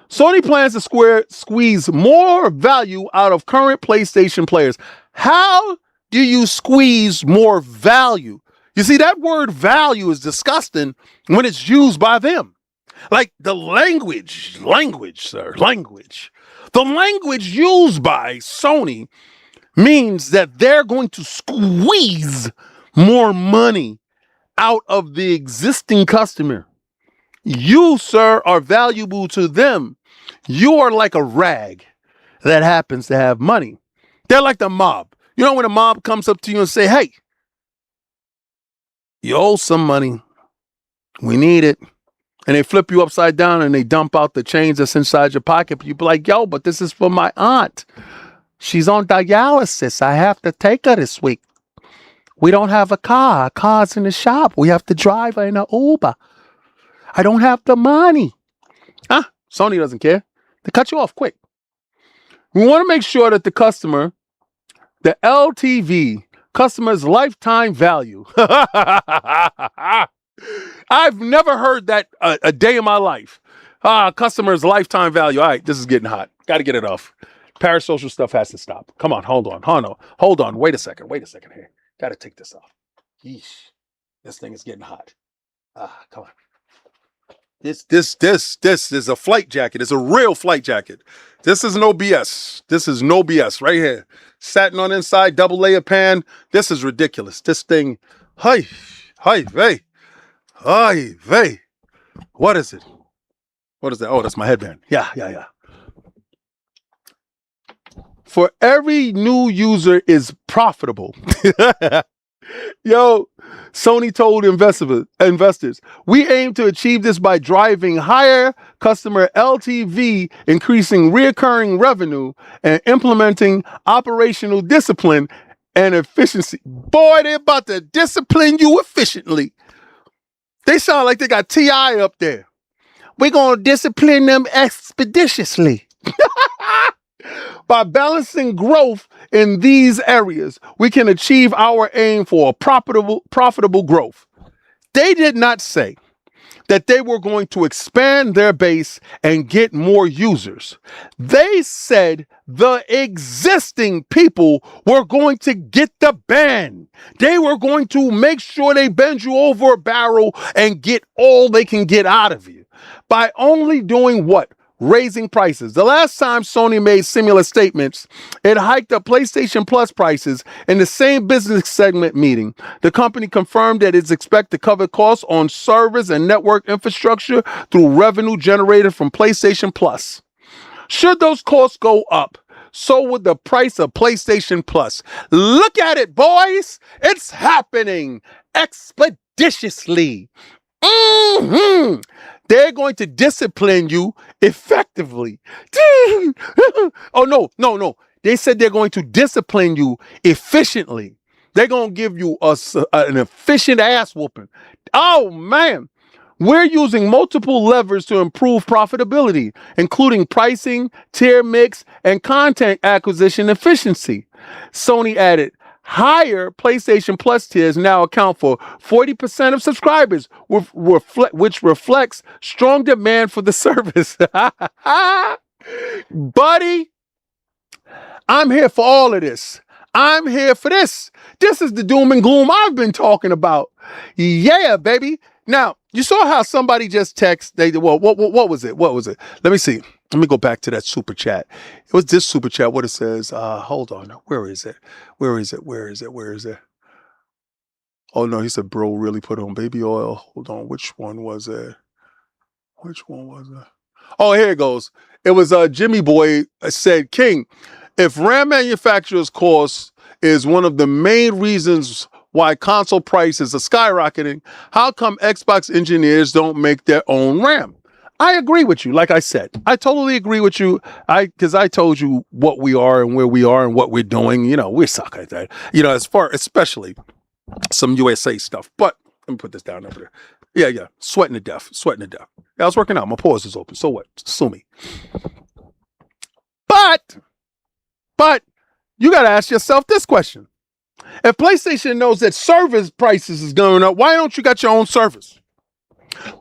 Sony plans to squeeze more value out of current PlayStation players. How do you squeeze more value? You see, that word value is disgusting when it's used by them. Like the language, sir, language. The language used by Sony means that they're going to squeeze more money out of the existing customer. You, sir, are valuable to them. You are like a rag that happens to have money. They're like the mob. You know when a mob comes up to you and say, hey, you owe some money. We need it. And they flip you upside down and they dump out the change that's inside your pocket. But you be like, yo, but this is for my aunt. She's on dialysis. I have to take her this week. We don't have a car. Our car's in the shop. We have to drive her in an Uber. I don't have the money. Sony doesn't care. They cut you off quick. We want to make sure that the customer, the LTV, customer's lifetime value. I've never heard that a day in my life. Customer's lifetime value. All right, this is getting hot. Got to get it off. Parasocial stuff has to stop. Come on, hold on. Wait a second here. Got to take this off. Yeesh. This thing is getting hot. Come on. This is a flight jacket. It's a real flight jacket. This is no BS. This is no BS right here. Satin on inside, double layer pan. This is ridiculous. This thing, hey. What is it? What is that? Oh, that's my headband. Yeah. For every new user is profitable. Yo, Sony told investors, we aim to achieve this by driving higher customer LTV, increasing recurring revenue, and implementing operational discipline and efficiency. Boy, they're about to discipline you efficiently. They sound like they got T.I. up there. We're going to discipline them expeditiously. By balancing growth in these areas, we can achieve our aim for profitable growth. They did not say that they were going to expand their base and get more users. They said the existing people were going to get the band. They were going to make sure they bend you over a barrel and get all they can get out of you by only doing what? Raising prices. The last time Sony made similar statements, it hiked up PlayStation Plus prices in the same business segment meeting. The company confirmed that it's expected to cover costs on servers and network infrastructure through revenue generated from PlayStation Plus. Should those costs go up, so would the price of PlayStation Plus. Look at it, boys. It's happening expeditiously. They're going to discipline you effectively. Oh, no. They said they're going to discipline you efficiently. They're going to give you an efficient ass whooping. Oh, man. We're using multiple levers to improve profitability, including pricing, tier mix, and content acquisition efficiency. Sony added, higher PlayStation Plus tiers now account for 40% of subscribers, which reflects strong demand for the service. Buddy, I'm here for all of this. I'm here for this. This is the doom and gloom I've been talking about. Yeah, baby. Now, you saw how somebody just texted. What was it? Let me see. Let me go back to that super chat. It was this super chat. What it says. Hold on. Where is it? Oh, no. He said, bro, really put on baby oil. Hold on. Which one was it? Oh, here it goes. It was Jimmy Boy said, King, if RAM manufacturers' cost is one of the main reasons why console prices are skyrocketing, how come Xbox engineers don't make their own RAM? I agree with you. Like I said, I totally agree with you. Because I told you what we are and where we are and what we're doing. You know, we suck at that. You know, especially some USA stuff. But let me put this down over there. Yeah. Sweating to death. Yeah, I was working out. My pores is open. So what? Sue me. But you got to ask yourself this question. If PlayStation knows that service prices is going up, why don't you got your own service?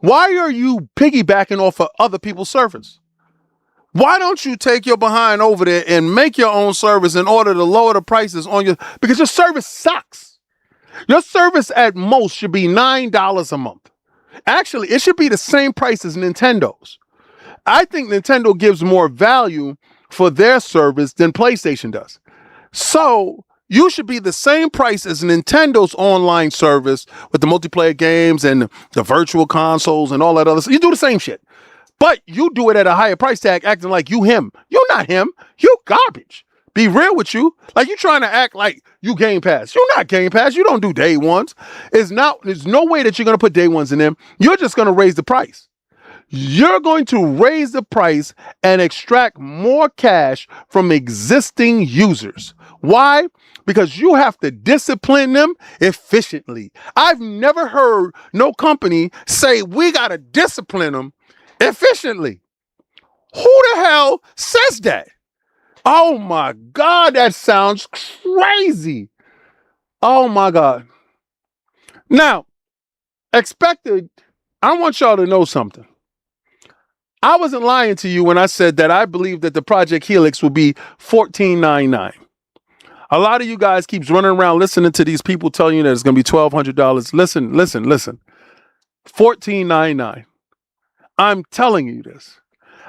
Why are you piggybacking off of other people's service? Why don't you take your behind over there and make your own service in order to lower the prices on your, because your service sucks. Your service at most should be $9 a month. Actually, it should be the same price as Nintendo's. I think Nintendo gives more value for their service than PlayStation does. So you should be the same price as Nintendo's online service with the multiplayer games and the virtual consoles and all that other stuff. You do the same shit. But you do it at a higher price tag acting like you him. You're not him. You garbage. Be real with you. Like you trying to act like you Game Pass. You're not Game Pass. You don't do day ones. There's no way that you're going to put day ones in them. You're just going to raise the price. You're going to raise the price and extract more cash from existing users. Why? Because you have to discipline them efficiently. I've never heard no company say we got to discipline them efficiently. Who the hell says that? Oh my God, that sounds crazy. Oh my God. Now, I want y'all to know something. I wasn't lying to you when I said that I believe that the Project Helix will be $14.99. A lot of you guys keeps running around listening to these people telling you that it's going to be $1,200. Listen. $14.99. I'm telling you this.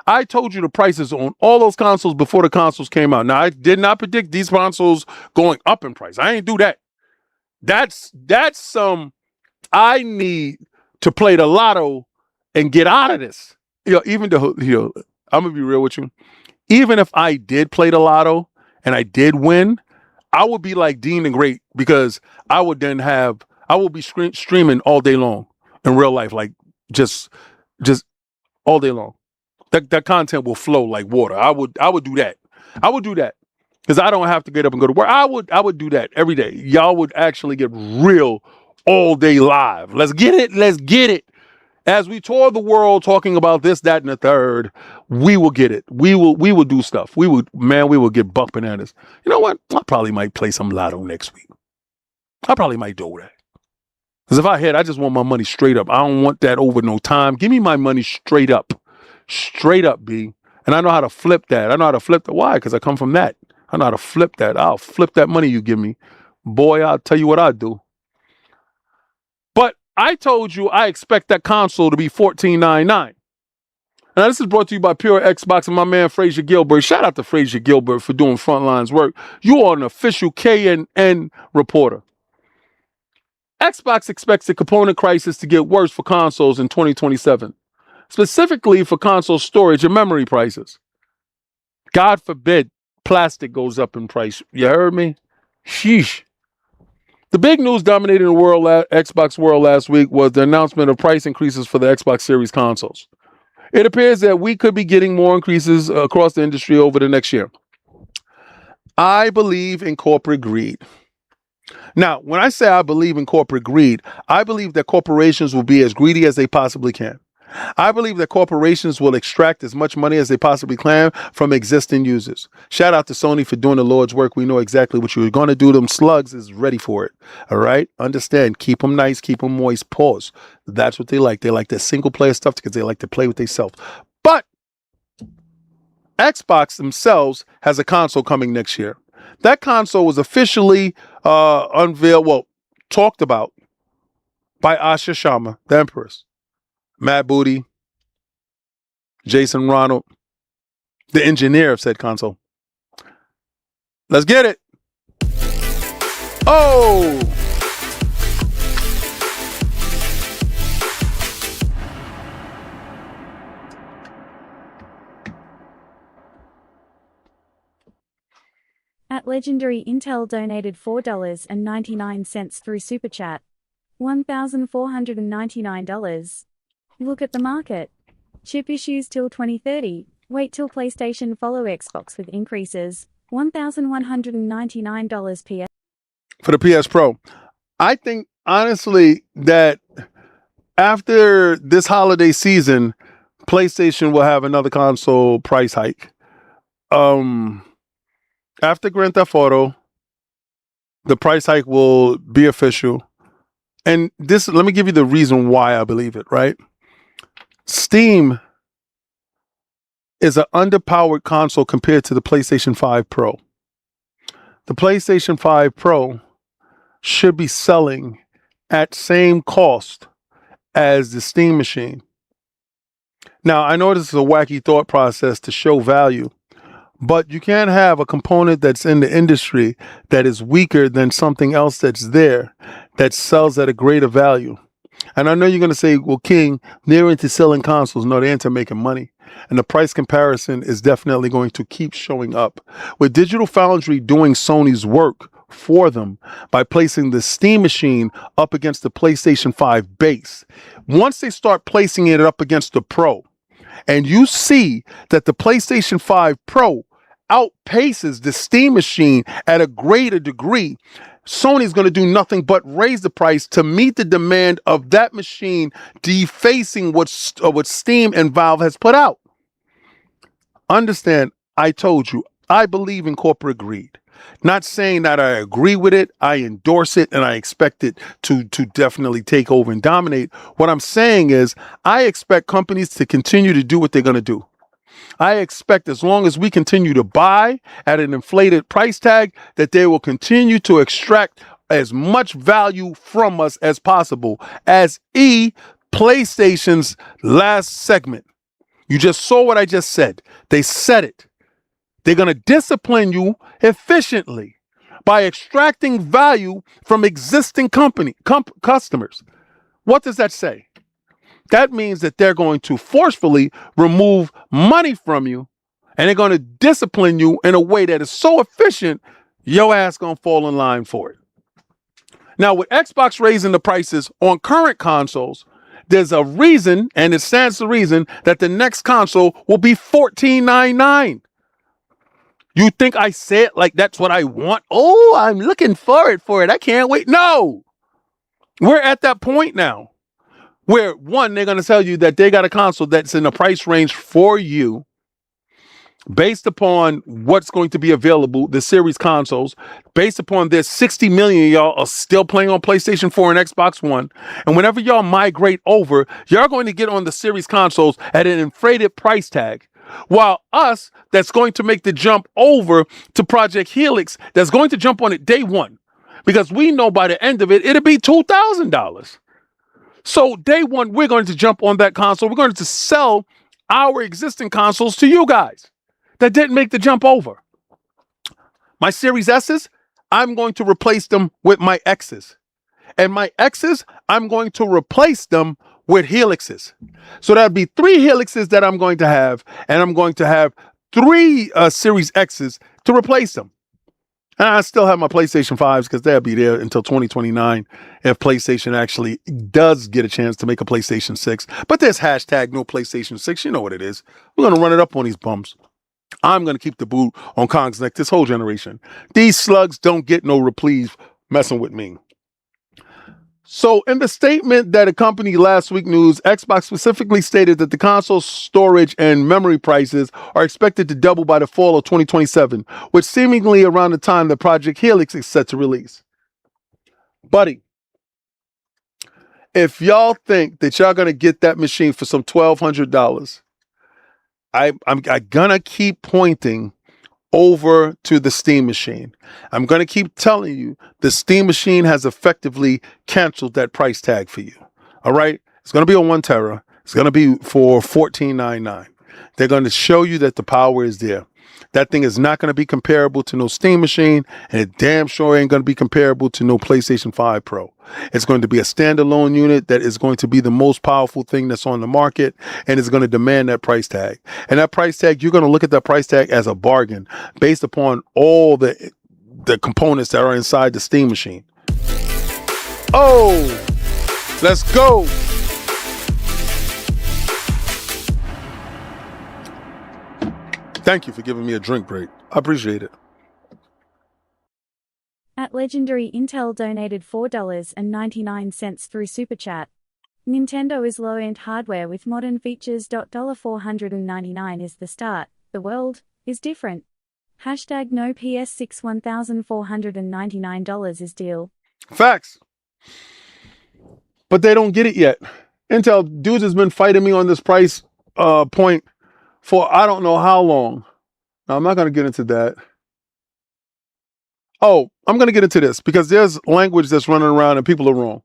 I told you the prices on all those consoles before the consoles came out. Now, I did not predict these consoles going up in price. I ain't do that. That's some I need to play the lotto and get out of this. I'm gonna be real with you. Even if I did play the lotto and I did win, I would be like Dean the Great because I would be streaming all day long in real life, like just all day long. That content will flow like water. I would do that. I would do that because I don't have to get up and go to work. I would do that every day. Y'all would actually get real all day live. Let's get it. As we tour the world talking about this, that, and the third, we will get it. We will do stuff. We will get buck bananas. You know what? I probably might play some lotto next week. I probably might do that. Because if I hit, I just want my money straight up. I don't want that over no time. Give me my money straight up. Straight up, B. And I know how to flip that. Why? Because I come from that. I know how to flip that. I'll flip that money you give me. Boy, I'll tell you what I do. But I told you I expect that console to be $14.99. Now, this is brought to you by Pure Xbox and my man Frazier Gilbert. Shout out to Frazier Gilbert for doing Frontlines work. You are an official KNN reporter. Xbox expects the component crisis to get worse for consoles in 2027, specifically for console storage and memory prices. God forbid plastic goes up in price. You heard me? Sheesh. The big news dominating the Xbox world last week was the announcement of price increases for the Xbox Series consoles. It appears that we could be getting more increases across the industry over the next year. I believe in corporate greed. Now, when I say I believe in corporate greed, I believe that corporations will be as greedy as they possibly can. I believe that corporations will extract as much money as they possibly can from existing users. Shout out to Sony for doing the Lord's work. We know exactly what you're going to do. Them slugs is ready for it. All right? Understand. Keep them nice. Keep them moist. Pause. That's what they like. They like their single player stuff because they like to play with themselves. But Xbox themselves has a console coming next year. That console was officially talked about by Asha Sharma, the Empress. Matt Booty, Jason Ronald, the engineer of said console. Let's get it. Oh! At Legendary Intel donated $4.99 through Super Chat. $1,499. Look at the market. Chip issues till 2030. Wait till PlayStation follow Xbox with increases. $1,199 PS. For the PS Pro. I think, honestly, that after this holiday season, PlayStation will have another console price hike. After Grand Theft Auto, the price hike will be official. And let me give you the reason why I believe it, right? Steam is an underpowered console compared to the PlayStation 5 Pro. The PlayStation 5 Pro should be selling at same cost as the Steam machine. Now, I know this is a wacky thought process to show value, but you can't have a component that's in the industry that is weaker than something else that's there that sells at a greater value. And I know you're going to say, well, King, they're into selling consoles. No, they're into making money. And the price comparison is definitely going to keep showing up. With Digital Foundry doing Sony's work for them by placing the Steam machine up against the PlayStation 5 base, once they start placing it up against the Pro, and you see that the PlayStation 5 Pro outpaces the Steam machine at a greater degree, Sony's going to do nothing but raise the price to meet the demand of that machine, defacing what Steam and Valve has put out. Understand, I told you, I believe in corporate greed. Not saying that I agree with it, I endorse it, and I expect it to definitely take over and dominate. What I'm saying is, I expect companies to continue to do what they're going to do. I expect as long as we continue to buy at an inflated price tag, that they will continue to extract as much value from us as possible. As PlayStation's last segment, you just saw what I just said. They said it. They're going to discipline you efficiently by extracting value from existing customers. What does that say? That means that they're going to forcefully remove money from you, and they're going to discipline you in a way that is so efficient, your ass going to fall in line for it. Now, with Xbox raising the prices on current consoles, there's a reason, and it stands to reason, that the next console will be $14.99. You think I say it like that's what I want? Oh, I'm looking forward for it. I can't wait. No, we're at that point now where, one, they're going to tell you that they got a console that's in the price range for you based upon what's going to be available, the series consoles, based upon this 60 million of y'all are still playing on PlayStation 4 and Xbox One. And whenever y'all migrate over, y'all going to get on the series consoles at an inflated price tag. While us, that's going to make the jump over to Project Helix, that's going to jump on it day one, because we know by the end of it, it'll be $2,000. So day one, we're going to jump on that console. We're going to sell our existing consoles to you guys that didn't make the jump over. My Series S's, I'm going to replace them with my X's. And my X's, I'm going to replace them with Helixes. So that'll be 3 Helixes that I'm going to have, and I'm going to have 3 Series X's to replace them. And I still have my PlayStation 5s because they'll be there until 2029 if PlayStation actually does get a chance to make a PlayStation 6. But there's hashtag no PlayStation 6. You know what it is. We're going to run it up on these bums. I'm going to keep the boot on Kong's neck this whole generation. These slugs don't get no reprieve messing with me. So in the statement that accompanied last week's news, Xbox specifically stated that the console storage and memory prices are expected to double by the fall of 2027, which seemingly around the time that Project Helix is set to release. Buddy, if y'all think that y'all going to get that machine for some $1,200, I'm going to keep pointing over to the Steam machine. I'm going to keep telling you the Steam machine has effectively canceled that price tag for you. All right. It's going to be on 1 tera. It's going to be for $14.99. They're going to show you that the power is there. That thing is not going to be comparable to no Steam machine, and it damn sure ain't going to be comparable to no PlayStation 5 Pro. It's going to be a standalone unit that is going to be the most powerful thing that's on the market, and it's going to demand that price tag. And that price tag, you're going to look at that price tag as a bargain based upon all the components that are inside the Steam machine. Oh, let's go. Thank you for giving me a drink break. I appreciate it. At Legendary Intel donated $4.99 through Super Chat. Nintendo is low-end hardware with modern features. $499 is the start. The world is different. Hashtag no PS6 $1,499 is deal. Facts. But they don't get it yet. Intel dudes has been fighting me on this price point for I don't know how long. Now, I'm not going to get into that. Oh, I'm going to get into this because there's language that's running around and people are wrong.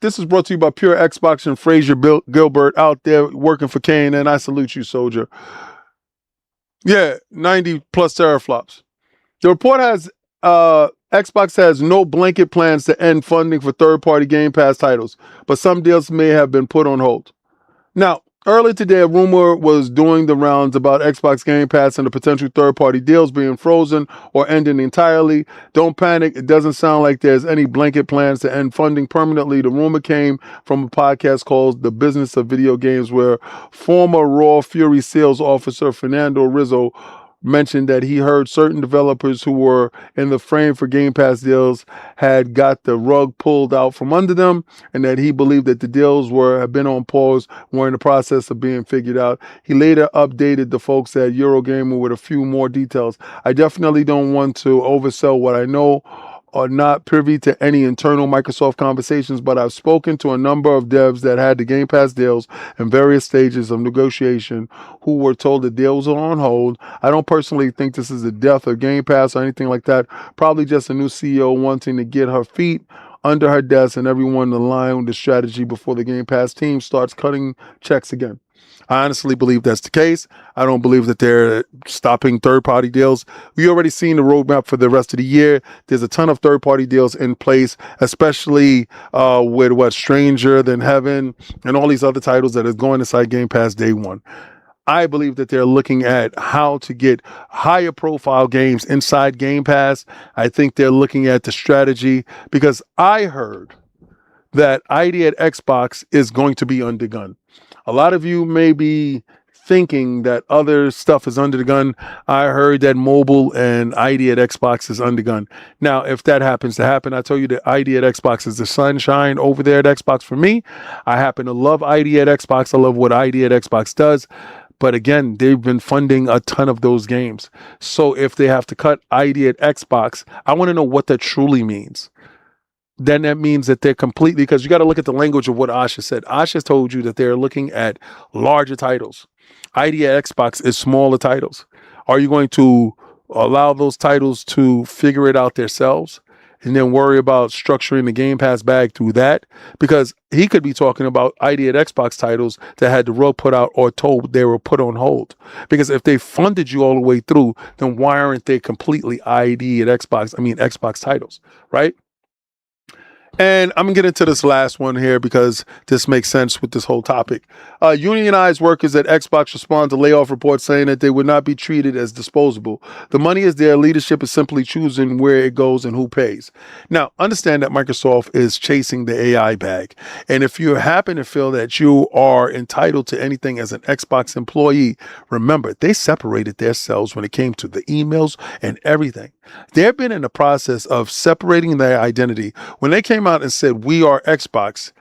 This is brought to you by Pure Xbox and Fraser Gilbert out there working for Kane, and I salute you, soldier. Yeah, 90 plus teraflops. The report has Xbox has no blanket plans to end funding for third-party Game Pass titles, but some deals may have been put on hold. Now, earlier today, a rumor was doing the rounds about Xbox Game Pass and the potential third-party deals being frozen or ending entirely. Don't panic. It doesn't sound like there's any blanket plans to end funding permanently. The rumor came from a podcast called The Business of Video Games, where former Raw Fury sales officer Fernando Rizzo mentioned that he heard certain developers who were in the frame for Game Pass deals had got the rug pulled out from under them, and that he believed that the deals had been on pause, were in the process of being figured out. He later updated the folks at Eurogamer with a few more details. I definitely don't want to oversell what I know, are not privy to any internal Microsoft conversations, but I've spoken to a number of devs that had the Game Pass deals in various stages of negotiation who were told the deals are on hold. I don't personally think this is the death of Game Pass or anything like that. Probably just a new CEO wanting to get her feet under her desk and everyone in line with the strategy before the Game Pass team starts cutting checks again. I honestly believe that's the case. I don't believe that they're stopping third-party deals. We already seen the roadmap for the rest of the year. There's a ton of third-party deals in place, especially with Stranger Than Heaven and all these other titles that is going inside Game Pass day one. I believe that they're looking at how to get higher profile games inside Game Pass. I think they're looking at the strategy because I heard that ID at Xbox is going to be under gun. A lot of you may be thinking that other stuff is under the gun. I heard that mobile and ID at Xbox is under gun. Now, if that happens to happen, I tell you that ID at Xbox is the sunshine over there at Xbox for me. I happen to love ID at Xbox. I love what ID at Xbox does. But again, they've been funding a ton of those games. So if they have to cut ID at Xbox, I want to know what that truly means. Then that means that they're completely, because you got to look at the language of what Asha said. Asha told you that they're looking at larger titles. ID at Xbox is smaller titles. Are you going to allow those titles to figure it out themselves and then worry about structuring the Game Pass bag through that? Because he could be talking about ID at Xbox titles that had the rug put out or told they were put on hold. Because if they funded you all the way through, then why aren't they completely Xbox titles, right? And I'm going to get into this last one here because this makes sense with this whole topic. Unionized workers at Xbox respond to layoff reports saying that they would not be treated as disposable. The money is there. Leadership is simply choosing where it goes and who pays. Now, understand that Microsoft is chasing the AI bag. And if you happen to feel that you are entitled to anything as an Xbox employee, remember, they separated themselves when it came to the emails and everything. They've been in the process of separating their identity. When they came out and said, we are Xbox,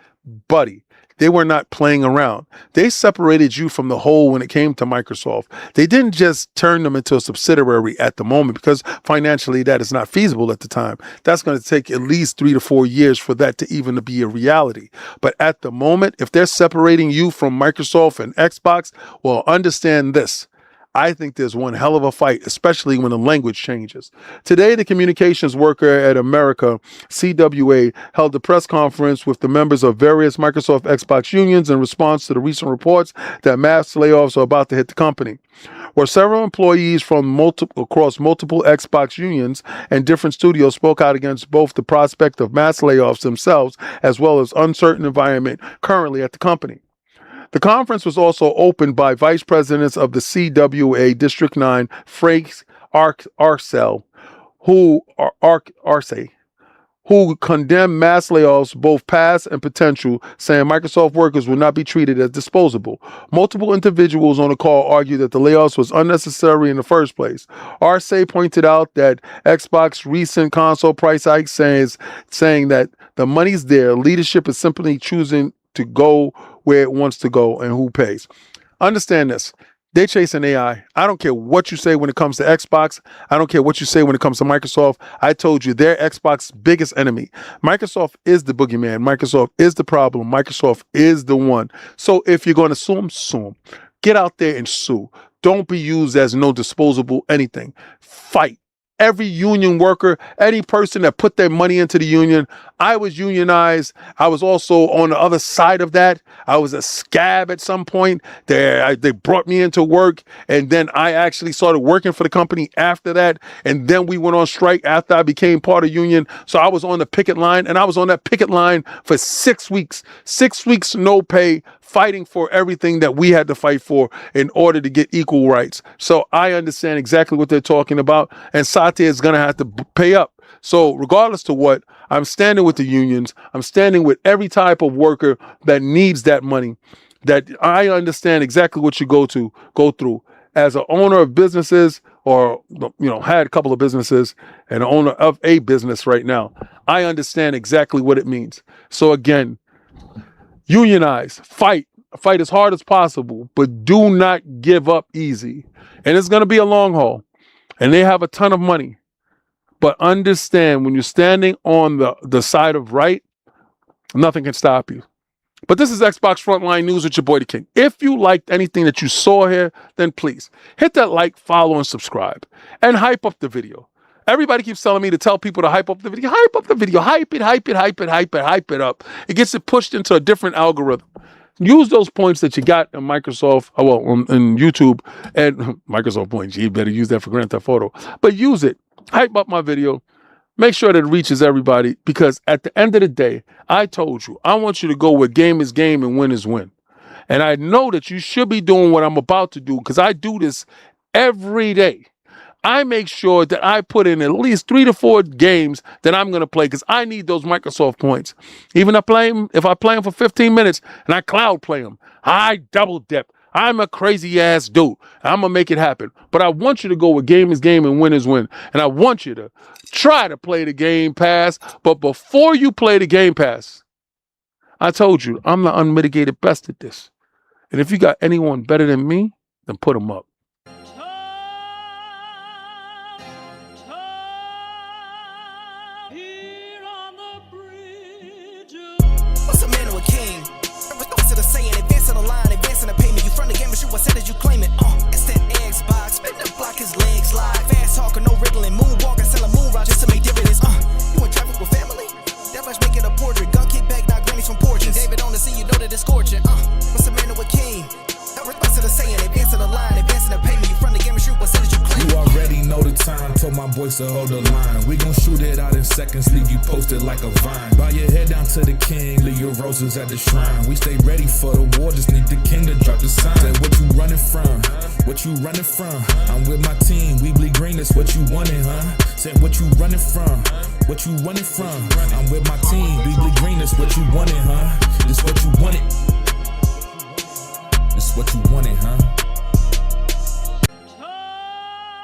buddy, they were not playing around. They separated you from the whole when it came to Microsoft. They didn't just turn them into a subsidiary at the moment because financially that is not feasible at the time. That's going to take at least 3 to 4 years for that to even be a reality. But at the moment, if they're separating you from Microsoft and Xbox, well, understand this. I think there's one hell of a fight, especially when the language changes. Today, the communications worker at America, CWA, held a press conference with the members of various Microsoft Xbox unions in response to the recent reports that mass layoffs are about to hit the company. Where several employees from across multiple Xbox unions and different studios spoke out against both the prospect of mass layoffs themselves as well as uncertain environment currently at the company. The conference was also opened by Vice Presidents of the CWA District 9, Frank Arcel, who condemned mass layoffs, both past and potential, saying Microsoft workers will not be treated as disposable. Multiple individuals on the call argued that the layoffs was unnecessary in the first place. Arce pointed out that Xbox recent console price hike saying that the money's there, leadership is simply choosing to go where it wants to go and who pays. Understand this. They're chasing AI. I don't care what you say when it comes to Xbox. I don't care what you say when it comes to Microsoft. I told you they're Xbox's biggest enemy. Microsoft is the boogeyman. Microsoft is the problem. Microsoft is the one. So if you're going to sue them, sue them. Get out there and sue. Don't be used as no disposable anything. Fight. every union worker, any person that put their money into the union. I was unionized. I was also on the other side of that. I was a scab at some point. They brought me into work, and then I actually started working for the company after that. And then we went on strike after I became part of union. So I was on the picket line, and I was on that picket line for 6 weeks. 6 weeks, no pay, fighting for everything that we had to fight for in order to get equal rights. So I understand exactly what they're talking about, and Satya is going to have to pay up. So regardless to what, I'm standing with the unions. I'm standing with every type of worker that needs that money. That I understand exactly what you go through as an owner of businesses, or had a couple of businesses and an owner of a business right now. I understand exactly what it means. So again, unionize, fight as hard as possible, but do not give up easy. And it's going to be a long haul, and they have a ton of money. But understand, when you're standing on the side of right, nothing can stop you. But this is Xbox Frontline News with your boy, The King. If you liked anything that you saw here, then please hit that like, follow, and subscribe. And hype up the video. Everybody keeps telling me to tell people to hype up the video. Hype up the video. Hype it up. It gets it pushed into a different algorithm. Use those points that you got in Microsoft, in YouTube, and Microsoft points. You better use that for Grand Theft Auto. But use it. Hype up my video. Make sure that it reaches everybody, because at the end of the day, I told you, I want you to go where game is game and win is win. And I know that you should be doing what I'm about to do, because I do this every day. I make sure that I put in at least 3 to 4 games that I'm going to play, because I need those Microsoft points. Even if I play them for 15 minutes and I cloud play them, I double dip. I'm a crazy ass dude. I'm going to make it happen. But I want you to go where game is game and win is win. And I want you to try to play the Game Pass. But before you play the Game Pass, I told you, I'm the unmitigated best at this. And if you got anyone better than me, then put them up. What's a man or a king? What's it a saying? Advancing the line, advancing the payment. You front the game, but shoot what said as you claim it. It's that Xbox, spin the block, his legs slide. Fast talking, no wriggling, moonwalking, selling moon rock just to make dividends. You in traffic with family? That flash making a portrait. Gun kick back, not grannies from porches. David on the scene, you know that it's scorching. What's a man or a king? What's it a saying? Advancing the line, advancing the payment. You front the game, but shoot what said as you claim it. You already know the time, told my boys to hold the line. We gon' shoot it out in seconds, leave you posted like a vine. Bow your head down to the king, leave your roses at the shrine. We stay ready for the war, just need the king to drop the sign. Say what you running from, what you running from. I'm with my team, we bleed green, that's what you wanted, huh? Said what you running from, what you running from. I'm with my team, we bleed green, that's what you wanted, huh? This what you wanted. This what you wanted, huh?